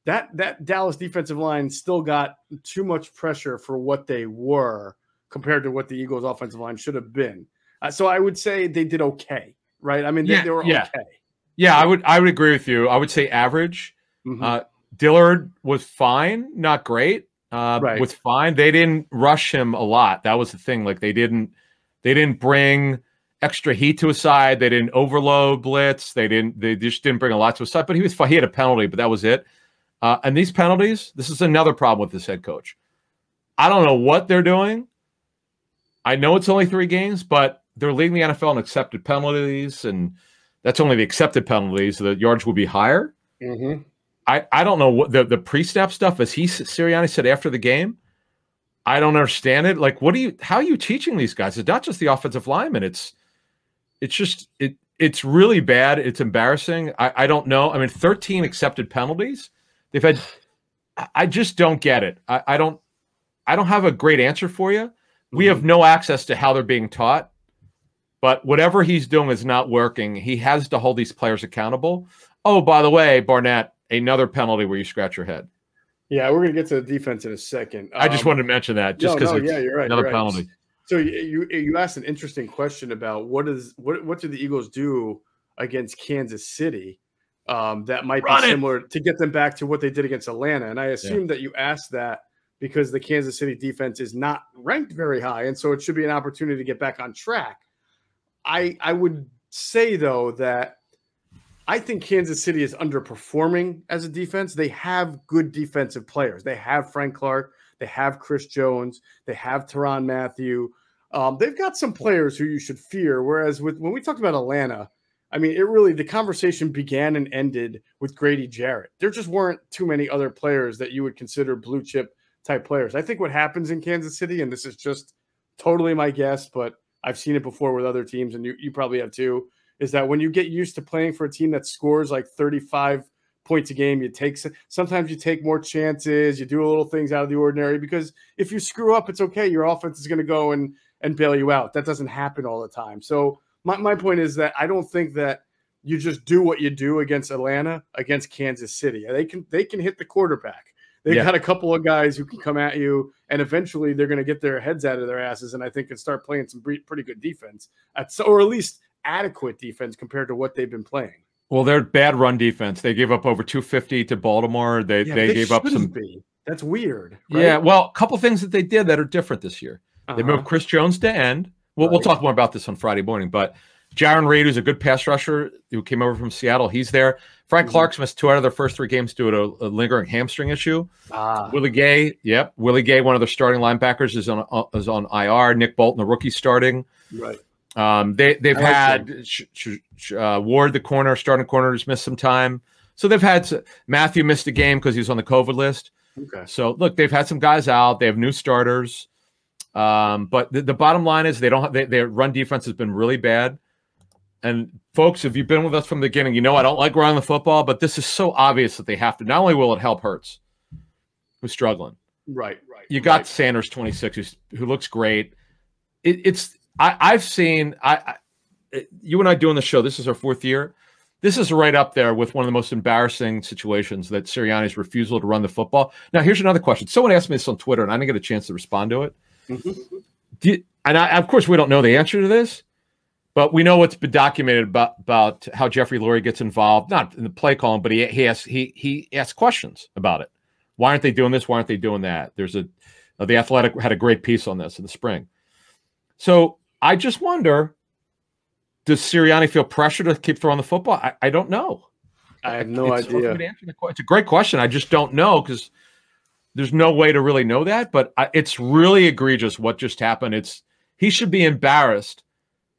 that Dallas defensive line still got too much pressure for what they were compared to what the Eagles offensive line should have been. So I would say they did okay, right? I mean, they were okay. Yeah, I would agree with you. I would say average. Mm-hmm. Dillard was fine, not great. Was fine. They didn't rush him a lot. That was the thing. Like, they didn't bring extra heat to his side. They didn't overload blitz. They just didn't bring a lot to his side. But he was fine. He had a penalty, but that was it. And these penalties, this is another problem with this head coach. I don't know what they're doing. I know it's only 3 games, but they're leading the NFL in accepted penalties, and that's only the accepted penalties. The yards will be higher. Mm-hmm. I don't know what the pre-snap stuff, as Sirianni said after the game. I don't understand it. Like, how are you teaching these guys? It's not just the offensive linemen. It's really bad. It's embarrassing. I don't know. I mean, 13 accepted penalties. They've had. I just don't get it. I don't have a great answer for you. We have no access to how they're being taught, but whatever he's doing is not working. He has to hold these players accountable. Oh, by the way, Barnett, another penalty where you scratch your head. Yeah, we're going to get to the defense in a second. I just wanted to mention that just because you're right. Another penalty. So you asked an interesting question about what do the Eagles do against Kansas City that might be similar to get them back to what they did against Atlanta. And I assume that you asked that because the Kansas City defense is not ranked very high, and so it should be an opportunity to get back on track. I would say, though, that I think Kansas City is underperforming as a defense. They have good defensive players. They have Frank Clark. They have Chris Jones. They have Tyrann Mathieu. They've got some players who you should fear. Whereas when we talked about Atlanta, I mean, the conversation began and ended with Grady Jarrett. There just weren't too many other players that you would consider blue chip type players. I think what happens in Kansas City, and this is just totally my guess, but I've seen it before with other teams, and you probably have too, is that when you get used to playing for a team that scores like 35 points a game, sometimes you take more chances, you do a little things out of the ordinary, because if you screw up, it's okay. Your offense is going to go and bail you out. That doesn't happen all the time. So my point is that I don't think that you just do what you do against Atlanta, against Kansas City. They can hit the quarterback. They got a couple of guys who can come at you, and eventually they're going to get their heads out of their asses, and I think can start playing some pretty good defense, or at least adequate defense compared to what they've been playing. Well, they're bad run defense. They gave up over 250 to Baltimore. They gave up some. That's weird. Right? Yeah, well, a couple things that they did that are different this year. They moved Chris Jones to end. We'll talk more about this on Friday morning, but Jaron Reed, who's a good pass rusher who came over from Seattle, he's there. Frank Clark's missed 2 out of their first 3 games due to a lingering hamstring issue. Willie Gay, Willie Gay, one of their starting linebackers, is on IR. Nick Bolton, the rookie, starting. Right. They've had Ward, the corner, starting corner, has missed some time. So they've had Matthew missed a game because he was on the COVID list. Okay. So look, they've had some guys out. They have new starters. But the bottom line is their run defense has been really bad. And folks, if you've been with us from the beginning, you know I don't like running the football, but this is so obvious that they have to. Not only will it help Hurts, who's struggling. Right. You got Sanders, 26, who looks great. I've seen you and I doing the show. This is our 4th year. This is right up there with one of the most embarrassing situations, that Sirianni's refusal to run the football. Now, here's another question. Someone asked me this on Twitter, and I didn't get a chance to respond to it. Of course, we don't know the answer to this, but we know what's been documented about how Jeffrey Lurie gets involved, not in the play calling, but he asks questions about it. Why aren't they doing this? Why aren't they doing that? The Athletic had a great piece on this in the spring. So I just wonder, does Sirianni feel pressure to keep throwing the football? I don't know. I have no idea. It's a great question. I just don't know, because there's no way to really know that. But it's really egregious what just happened. He should be embarrassed.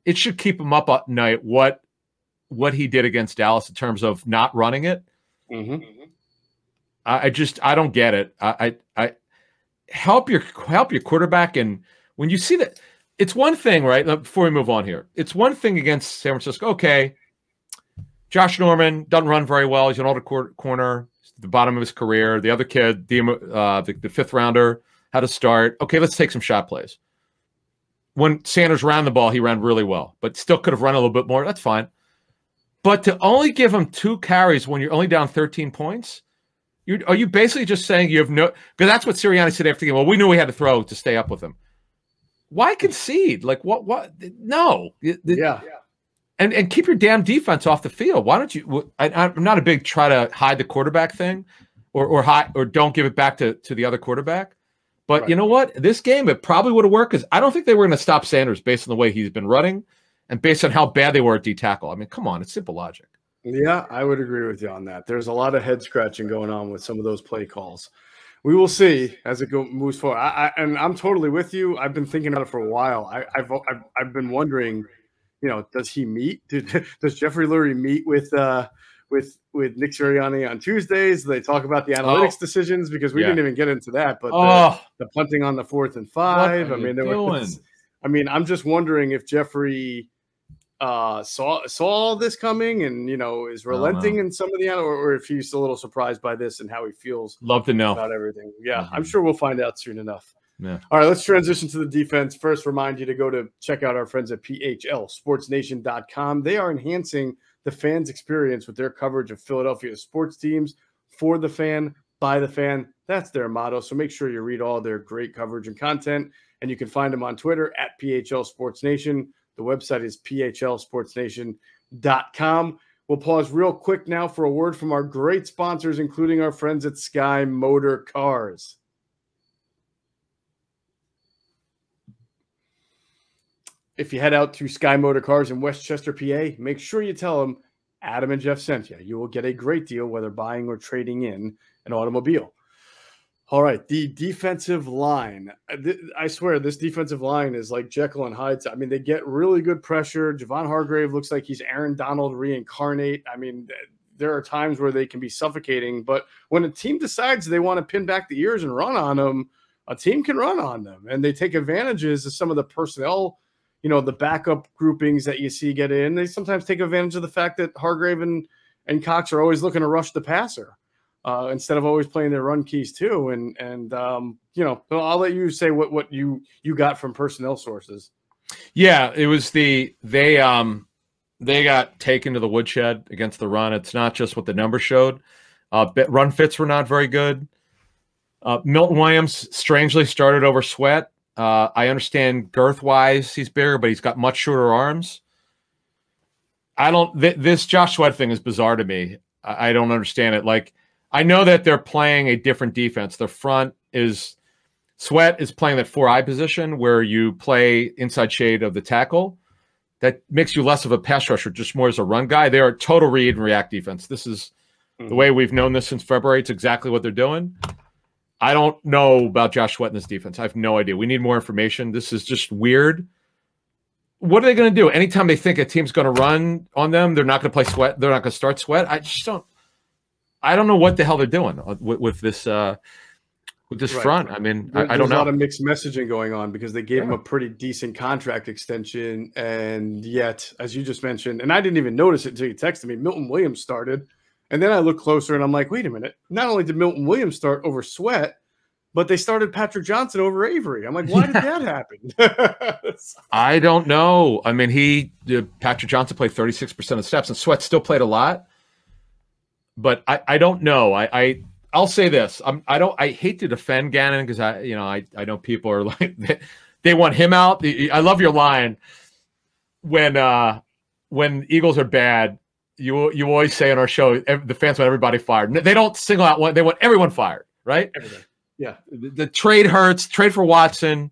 It should keep him up at night what he did against Dallas in terms of not running it. I don't get it. I help your quarterback, and when you see that. It's one thing, right? Before we move on here, it's one thing against San Francisco. Okay, Josh Norman doesn't run very well. He's an older corner, the bottom of his career. The other kid, the 5th rounder, had to start. Okay, let's take some shot plays. When Sanders ran the ball, he ran really well, but still could have run a little bit more. That's fine. But to only give him 2 carries when you're only down 13 points, are you basically just saying you have no? Because that's what Sirianni said after the game. Well, we knew we had to throw to stay up with him. Why concede? Like what? No. Yeah. And keep your damn defense off the field. Why don't you? I'm not a big try to hide the quarterback thing, or don't give it back to the other quarterback. But you know what? This game, it probably would have worked, because I don't think they were going to stop Sanders based on the way he's been running and based on how bad they were at D tackle. I mean, come on, it's simple logic. Yeah, I would agree with you on that. There's a lot of head scratching going on with some of those play calls. We will see as it moves forward. And I'm totally with you. I've been thinking about it for a while. I've been wondering, does he meet? Does Jeffrey Lurie meet with with Nick Siriainni on Tuesdays. They talk about the analytics decisions because we didn't even get into that. But the punting on the 4th and 5. I mean, I'm just wondering if Jeffrey saw all this coming and is relenting in some of the or if he's a little surprised by this and how he feels. Love to know about everything. Yeah, I'm sure we'll find out soon enough. Yeah. All right, let's transition to the defense. First, remind you to go to check out our friends at PHLSportsNation.com. They are enhancing the fans' experience with their coverage of Philadelphia sports teams for the fan, by the fan. That's their motto. So make sure you read all their great coverage and content, and you can find them on Twitter at PHLSportsNation. The website is phlsportsnation.com. We'll pause real quick now for a word from our great sponsors, including our friends at Sky Motor Cars. If you head out to Sky Motor Cars in Westchester, PA, make sure you tell them Adam and Geoff sent you. You will get a great deal, whether buying or trading in an automobile. All right, the defensive line. I swear, this defensive line is like Jekyll and Hyde. I mean, they get really good pressure. Javon Hargrave looks like he's Aaron Donald reincarnate. I mean, there are times where they can be suffocating. But when a team decides they want to pin back the ears and run on them, a team can run on them. And they take advantages of some of the personnel, the backup groupings that you see get in. They sometimes take advantage of the fact that Hargrave and Cox are always looking to rush the passer. Instead of always playing their run keys too. And I'll let you say what you got from personnel sources. Yeah, it was they got taken to the woodshed against the run. It's not just what the numbers showed. Run fits were not very good. Milton Williams strangely started over Sweat. I understand girth-wise he's bigger, but he's got much shorter arms. This Josh Sweat thing is bizarre to me. I don't understand it. Like, I know that they're playing a different defense. The front is Sweat is playing that 4-eye position where you play inside shade of the tackle. That makes you less of a pass rusher, just more as a run guy. They are a total read and react defense. This is the way we've known this since February. It's exactly what they're doing. I don't know about Josh Sweat in this defense. I have no idea. We need more information. This is just weird. What are they going to do? Anytime they think a team's going to run on them, they're not going to play Sweat. They're not going to start Sweat. I don't know what the hell they're doing with this front. I mean, I don't know. There's a lot of mixed messaging going on because they gave him a pretty decent contract extension, and yet, as you just mentioned, and I didn't even notice it until you texted me, Milton Williams started, and then I looked closer and I'm like, wait a minute. Not only did Milton Williams start over Sweat, but they started Patrick Johnson over Avery. I'm like, why did that happen? I don't know. I mean, Patrick Johnson played 36% of steps, and Sweat still played a lot. But I don't know. I'll say this. I hate to defend Gannon because I know people are like they want him out. I love your line when Eagles are bad. You always say on our show the fans want everybody fired. They don't single out one. They want everyone fired, right? Everything. Yeah. The trade hurts. Trade for Watson.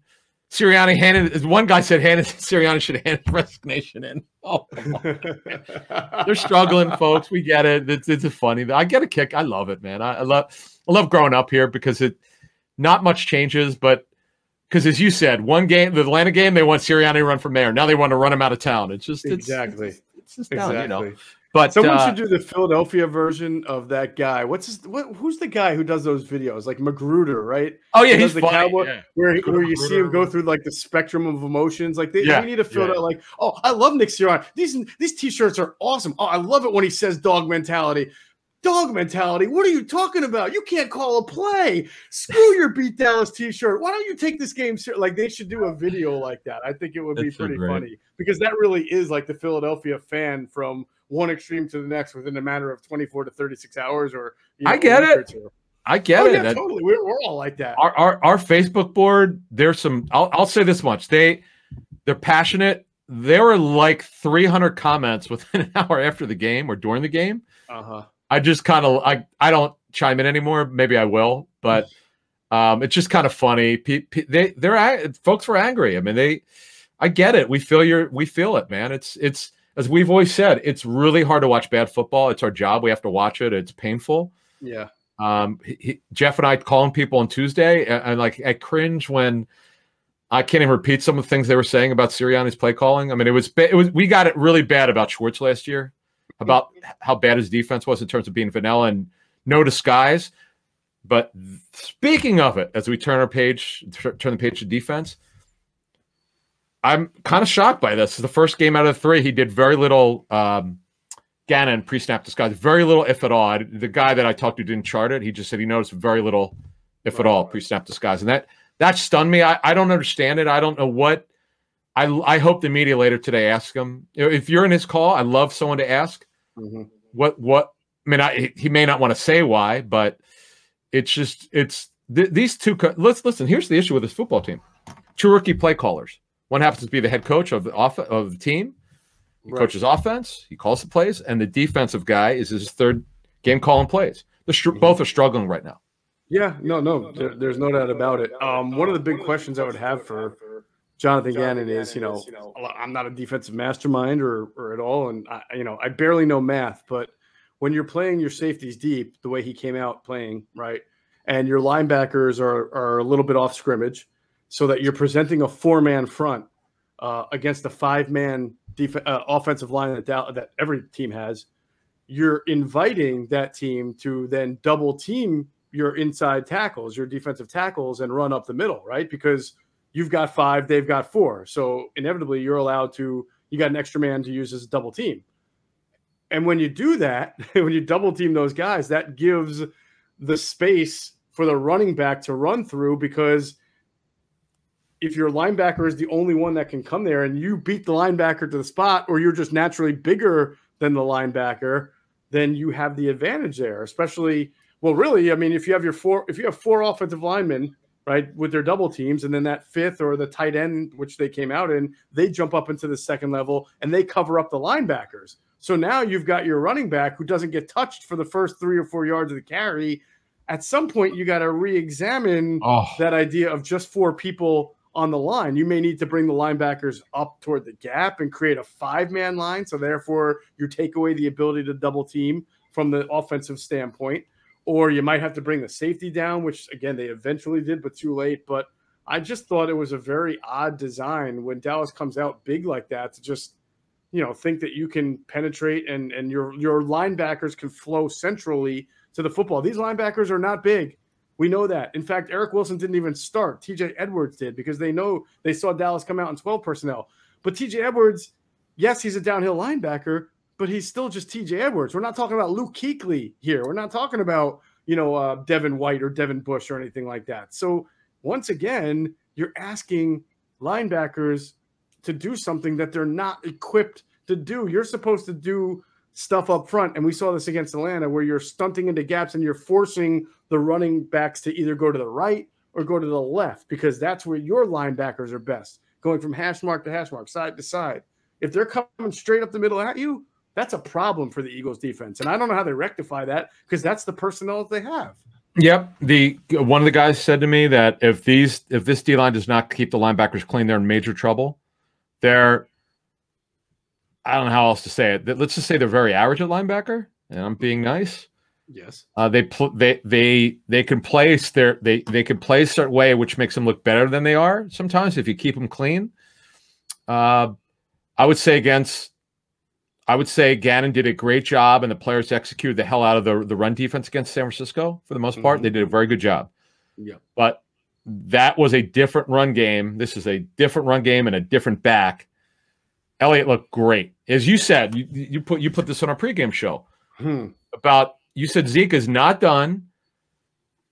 Sirianni handed. One guy said Sirianni should have handed resignation in. Oh, come on. They're struggling, folks. We get it. It's funny. I get a kick. I love it, man. I love growing up here because not much changes, but because as you said, one game, the Atlanta game, they want Sirianni to run for mayor. Now they want to run him out of town. It's just exactly. It's just down, But someone should do the Philadelphia version of that guy. Who's the guy who does those videos? Like Magruder, right? Oh yeah, he's the funny. Cowboy, where you see him go through like the spectrum of emotions. Like we need to fill out. Like, oh, I love Nick Sirianni. These t-shirts are awesome. Oh, I love it when he says dog mentality. Dog mentality? What are you talking about? You can't call a play. Screw your Beat Dallas t-shirt. Why don't you take this game serious? Like they should do a video like that. I think it would be pretty funny because that really is like the Philadelphia fan from one extreme to the next within a matter of 24 to 36 hours. Or I get it. I get it. Yeah, totally. We're all like that. Our Facebook board. There's some. I'll say this much. They're passionate. There were like 300 comments within an hour after the game or during the game. I just kind of I don't chime in anymore. Maybe I will, but it's just kind of funny. Folks were angry. I mean, I get it. We feel it, man. It's as we've always said, it's really hard to watch bad football. It's our job. We have to watch it. It's painful. Yeah. Geoff and I calling people on Tuesday, and I cringe when I can't even repeat some of the things they were saying about Sirianni's play calling. I mean, it was we got it really bad about Schwartz last year. about how bad his defense was in terms of being vanilla and no disguise. But speaking of it, as we turn the page to defense, I'm kind of shocked by this. It's the first game out of 3. He did very little Gannon pre-snap disguise, very little, if at all. The guy that I talked to didn't chart it. He just said he noticed very little, if at all, pre-snap disguise. And that stunned me. I don't understand it. I don't know what. I hope the media later today asks him. If you're in his call, I love someone to ask what. I mean, he may not want to say why, but it's these two. Let's listen. Here's the issue with this football team: 2 rookie play callers. One happens to be the head coach of the team. He coaches offense. He calls the plays, and the defensive guy is his 3rd game calling plays. Both are struggling right now. Yeah, no, there's no doubt about it. One of the big questions I would have for Jonathan Gannon is, I'm not a defensive mastermind or at all, and I barely know math, but when you're playing your safeties deep, the way he came out playing, right, and your linebackers are a little bit off scrimmage, so that you're presenting a 4-man front against a 5-man offensive line that every team has, you're inviting that team to then double team your inside tackles, your defensive tackles, and run up the middle, right? Because you've got 5, they've got 4. So inevitably you got an extra man to use as a double team. And when you do that, when you double team those guys, that gives the space for the running back to run through, because if your linebacker is the only one that can come there and you beat the linebacker to the spot, or you're just naturally bigger than the linebacker, then you have the advantage there. Especially, well, really, I mean, if you have 4 offensive linemen, right, with their double teams, and then that 5th or the tight end, which they came out in, they jump up into the 2nd level and they cover up the linebackers. So now you've got your running back who doesn't get touched for the first 3 or 4 yards of the carry. At some point, you got to re-examine that idea of just 4 people on the line. You may need to bring the linebackers up toward the gap and create a 5-man line. So therefore you take away the ability to double team from the offensive standpoint, or you might have to bring the safety down, which again, they eventually did, but too late. But I just thought it was a very odd design when Dallas comes out big like that to just, think that you can penetrate and your linebackers can flow centrally to the football. These linebackers are not big. We know that. In fact, Eric Wilson didn't even start. TJ Edwards did, because they saw Dallas come out in 12 personnel. But TJ Edwards, yes, he's a downhill linebacker, but he's still just TJ Edwards. We're not talking about Luke Kuechly here. We're not talking about, Devin White or Devin Bush or anything like that. So once again, you're asking linebackers to do something that they're not equipped to do. You're supposed to do stuff up front, and we saw this against Atlanta, where you're stunting into gaps and you're forcing the running backs to either go to the right or go to the left, because that's where your linebackers are best, going from hash mark to hash mark, side to side. If they're coming straight up the middle at you, that's a problem for the Eagles defense. And I don't know how they rectify that, because that's the personnel that they have. Yep. One of the guys said to me that if this D-line does not keep the linebackers clean, they're in major trouble. I don't know how else to say it. Let's just say they're very average at linebacker, and I'm being nice. Yes. They can play they can play a certain way, which makes them look better than they are sometimes if you keep them clean. I would say Gannon did a great job, and the players executed the hell out of the run defense against San Francisco for the most part. They did a very good job. Yeah. But that was a different run game. This is a different run game and a different back. Elliott looked great. As you said, you put this on our pregame show about, you said Zeke is not done.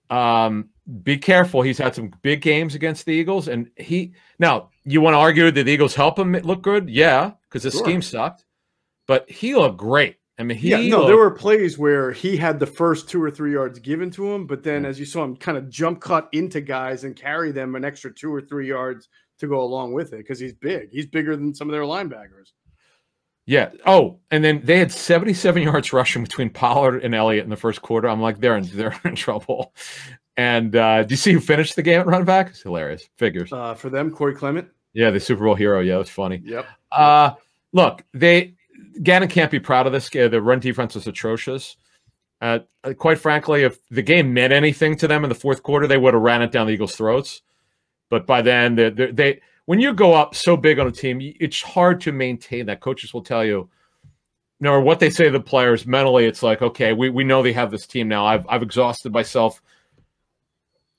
Be careful. He's had some big games against the Eagles, and now you want to argue that the Eagles help him look good? Yeah, because the scheme sucked, but he looked great. I mean, there were plays where he had the first 2 or 3 yards given to him, but then as you saw him kind of jump cut into guys and carry them an extra 2 or 3 yards to go along with it, because he's big. He's bigger than some of their linebackers. Yeah. Oh, and then they had 77 yards rushing between Pollard and Elliott in the first quarter. I'm like, they're in trouble. And do you see who finished the game at running back? It's hilarious. Figures. For them, Corey Clement. Yeah, the Super Bowl hero. Yeah, it was funny. Yep. Look, Gannon can't be proud of this. The run defense was atrocious. Quite frankly, if the game meant anything to them in the fourth quarter, they would have ran it down the Eagles' throats. But by then, when you go up so big on a team, it's hard to maintain that. Coaches will tell you, no, or what they say to the players mentally, it's like, okay, we know they have this team now. I've exhausted myself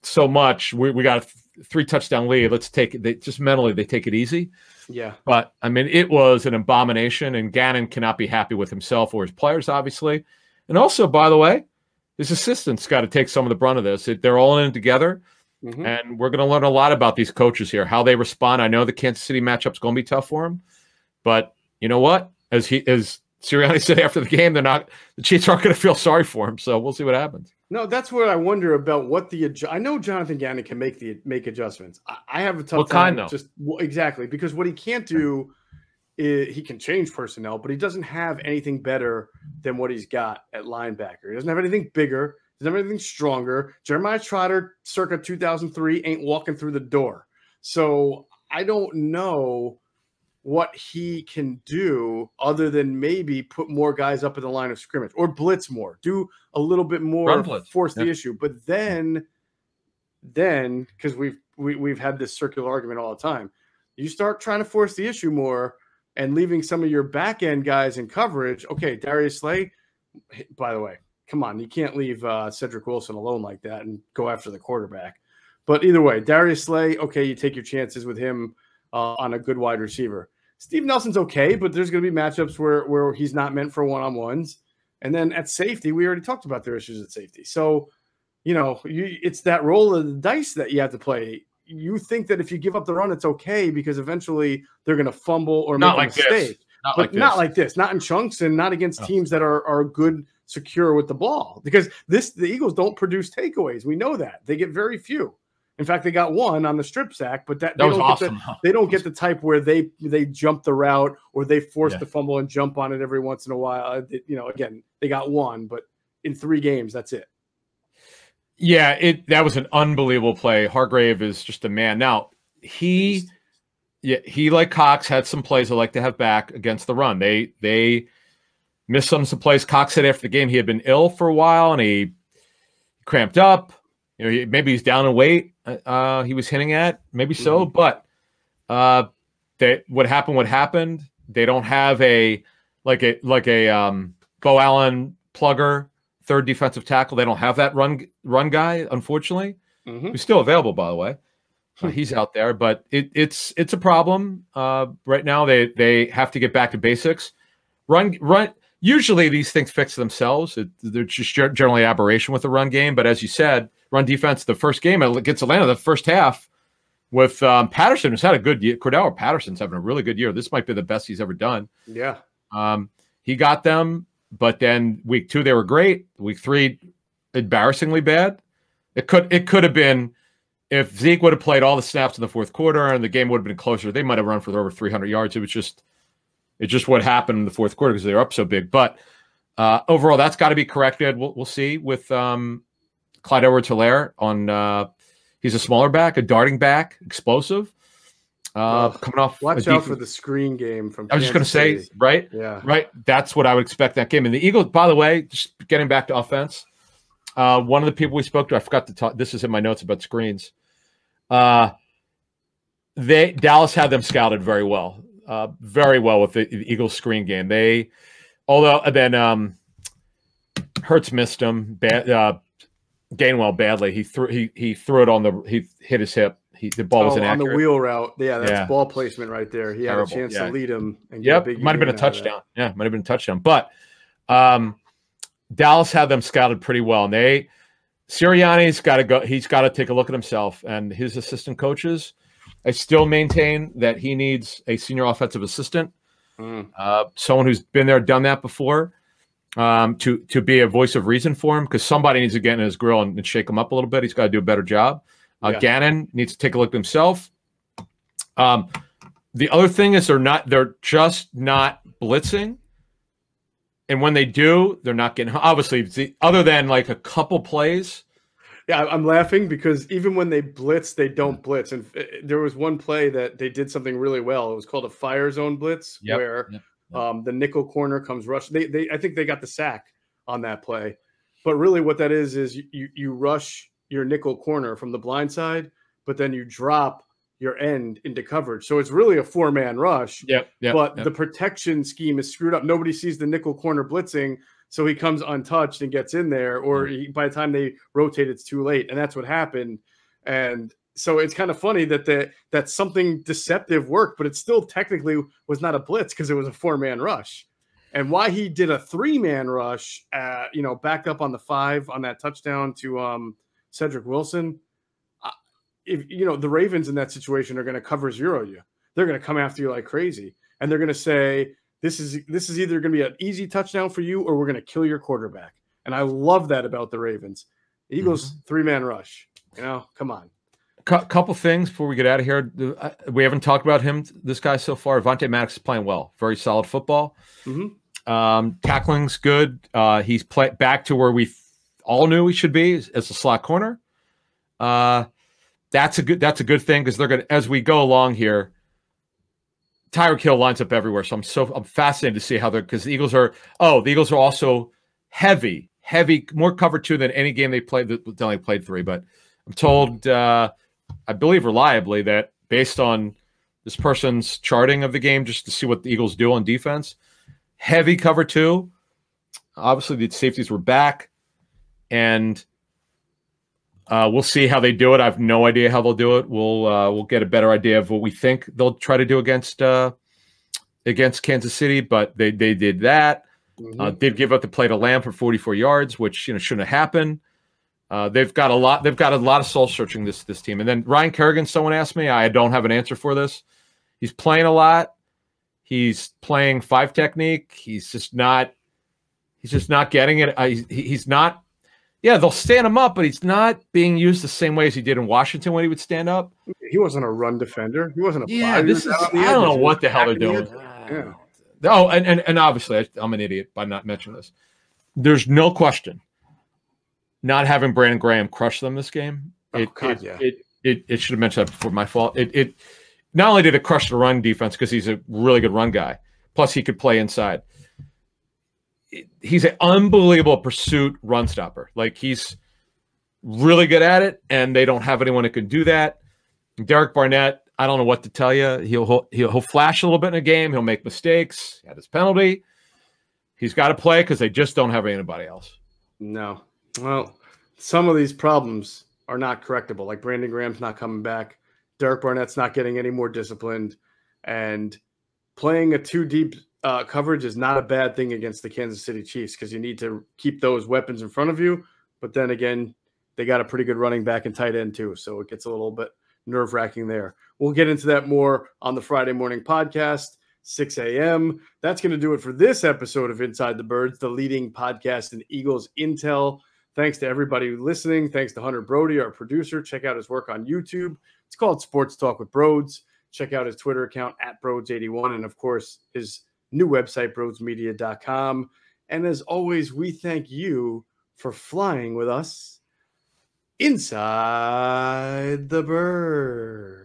so much. We got a 3 touchdown lead. Let's take it. Just mentally, they take it easy. Yeah. But I mean, it was an abomination, and Gannon cannot be happy with himself or his players, obviously. And also, by the way, his assistants got to take some of the brunt of this. They're all in it together. And we're going to learn a lot about these coaches here, how they respond. I know the Kansas City matchup's going to be tough for them, but you know what? As Sirianni said after the game, the Chiefs aren't going to feel sorry for him. So we'll see what happens. No, that's what I wonder about. I know Jonathan Gannon can make adjustments. I have a tough what time. Kind though? Exactly, because what he can't do is he can change personnel, but he doesn't have anything better than what he's got at linebacker. He doesn't have anything bigger. He doesn't have anything stronger. Jeremiah Trotter, circa 2003, ain't walking through the door. So I don't know what he can do other than maybe put more guys up in the line of scrimmage or blitz more, do a little bit more, force the issue. But then because we've had this circular argument all the time, you start trying to force the issue more and leaving some of your back end guys in coverage. Okay, Darius Slay, by the way, come on, you can't leave Cedric Wilson alone like that and go after the quarterback. But either way, Darius Slay, okay, you take your chances with him on a good wide receiver. Steve Nelson's okay, but there's going to be matchups where he's not meant for one-on-ones. And then at safety, we already talked about their issues at safety. So, it's that roll of the dice that you have to play. You think that if you give up the run, it's okay because eventually they're going to fumble or make a mistake. Not like this, not in chunks and not against teams that are good, secure with the ball. Because the Eagles don't produce takeaways. We know that. They get very few. In fact, they got one on the strip sack, but that was awesome. They don't get the type where they jump the route or they force the fumble and jump on it every once in a while. Again, they got one, but in 3 games, that's it. Yeah, that was an unbelievable play. Hargrave is just a man. Now, he like Cox had some plays I like to have back against the run. They missed some plays. Cox said after the game he had been ill for a while and he cramped up. Maybe he's down in weight. He was hinting at maybe so, but what happened. They don't have a Bo Allen plugger, third defensive tackle. They don't have that run guy, unfortunately. Who's still available, by the way. He's out there, but it's a problem right now. They have to get back to basics. Run. Usually these things fix themselves. They're just generally aberration with the run game. But as you said, run defense, the first game against Atlanta, the first half with Patterson, who's had a good year. Cordell Patterson's having a really good year. This might be the best he's ever done. Yeah. He got them, but then week 2, they were great. Week 3, embarrassingly bad. It could have been if Zeke would have played all the snaps in the fourth quarter and the game would have been closer, they might have run for over 300 yards. It's just what happened in the fourth quarter because they were up so big. But overall, that's got to be corrected. We'll see with Clyde Edwards-Helaire on he's a smaller back, a darting back, explosive. Coming off. Watch out for the screen game from I was just going to say, right? Yeah. Right. That's what I would expect that game. And the Eagles, by the way, just getting back to offense, one of the people we spoke to, I forgot to talk, this is in my notes about screens. Dallas had them scouted very well with the Eagles screen game. Hurts missed him, Gainwell badly. He threw it he hit his hip. The ball was inaccurate. On the wheel route. Yeah, that's ball placement right there. He had a chance to lead him. And get a big might have been a touchdown. Yeah, might have been a touchdown. But Dallas had them scouted pretty well. And Sirianni's got to go. He's got to take a look at himself and his assistant coaches. I still maintain that he needs a senior offensive assistant, someone who's been there, done that before, to be a voice of reason for him, because somebody needs to get in his grill and shake him up a little bit. He's got to do a better job. Gannon needs to take a look at himself. The other thing is they're just not blitzing. And when they do, they're not getting, obviously, other than like a couple plays. Yeah, I'm laughing because even when they blitz, they don't blitz. And there was one play that they did something really well. It was called a fire zone blitz, where the nickel corner comes rush. I think they got the sack on that play. But really what that is you rush your nickel corner from the blind side, but then you drop your end into coverage. So it's really a 4-man rush. But the protection scheme is screwed up. Nobody sees the nickel corner blitzing, so he comes untouched and gets in there, or by the time they rotate, it's too late. And that's what happened. And so it's kind of funny that something deceptive worked, but it still technically was not a blitz because it was a 4-man rush. And why he did a 3-man rush, backed up on the 5 on that touchdown to Cedric Wilson. If the Ravens in that situation are going to cover 0 you, they're going to come after you like crazy, and they're going to say this is either going to be an easy touchdown for you, or we're going to kill your quarterback. And I love that about the Ravens. Eagles 3-man rush. Come on. Couple things before we get out of here. We haven't talked about him. This guy so far, Avonte Maddox, is playing well. Very solid football. Tackling's good. He's back to where we all knew he should be as a slot corner. That's a good thing, because they're going to, as we go along here, Tyreek Hill lines up everywhere. So I'm fascinated to see how because the Eagles are also heavy, more cover 2 than any game they played. They only played 3, but I'm told, I believe reliably, that based on this person's charting of the game, just to see what the Eagles do on defense, heavy cover 2. Obviously, the safeties were back, and we'll see how they do it. I have no idea how they'll do it. We'll get a better idea of what we think they'll try to do against Kansas City, but they did that. Did give up the play to Lamb for 44 yards, which shouldn't have happened. They've got a lot of soul searching this team. And then Ryan Kerrigan, someone asked me, I don't have an answer for this. He's playing a lot. He's playing 5 technique. He's just not getting it. He's not. Yeah, they'll stand him up, but he's not being used the same way as he did in Washington when he would stand up. He wasn't a run defender. He wasn't a I don't know what the hell they're doing. Yeah. Oh, and obviously I'm an idiot by not mentioning this. There's no question. Not having Brandon Graham crush them this game. It should have mentioned that before. My fault. It not only did it crush the run defense because he's a really good run guy, plus he could play inside. He's an unbelievable pursuit run stopper. Like, he's really good at it, and they don't have anyone that can do that. Derek Barnett, I don't know what to tell you. He'll flash a little bit in a game. He'll make mistakes. He had his penalty. He's got to play because they just don't have anybody else. No. Well, some of these problems are not correctable. Like, Brandon Graham's not coming back. Derek Barnett's not getting any more disciplined. And playing a 2 deep coverage is not a bad thing against the Kansas City Chiefs, because you need to keep those weapons in front of you. But then again, they got a pretty good running back and tight end too, so it gets a little bit nerve-wracking there. We'll get into that more on the Friday morning podcast, 6 a.m. That's going to do it for this episode of Inside the Birds, the leading podcast in Eagles intel. Thanks to everybody listening. Thanks to Hunter Brody, our producer. Check out his work on YouTube. It's called Sports Talk with Broads. Check out his Twitter account @Broads81, and of course his new website, broadsmedia.com. And as always, we thank you for flying with us inside the bird.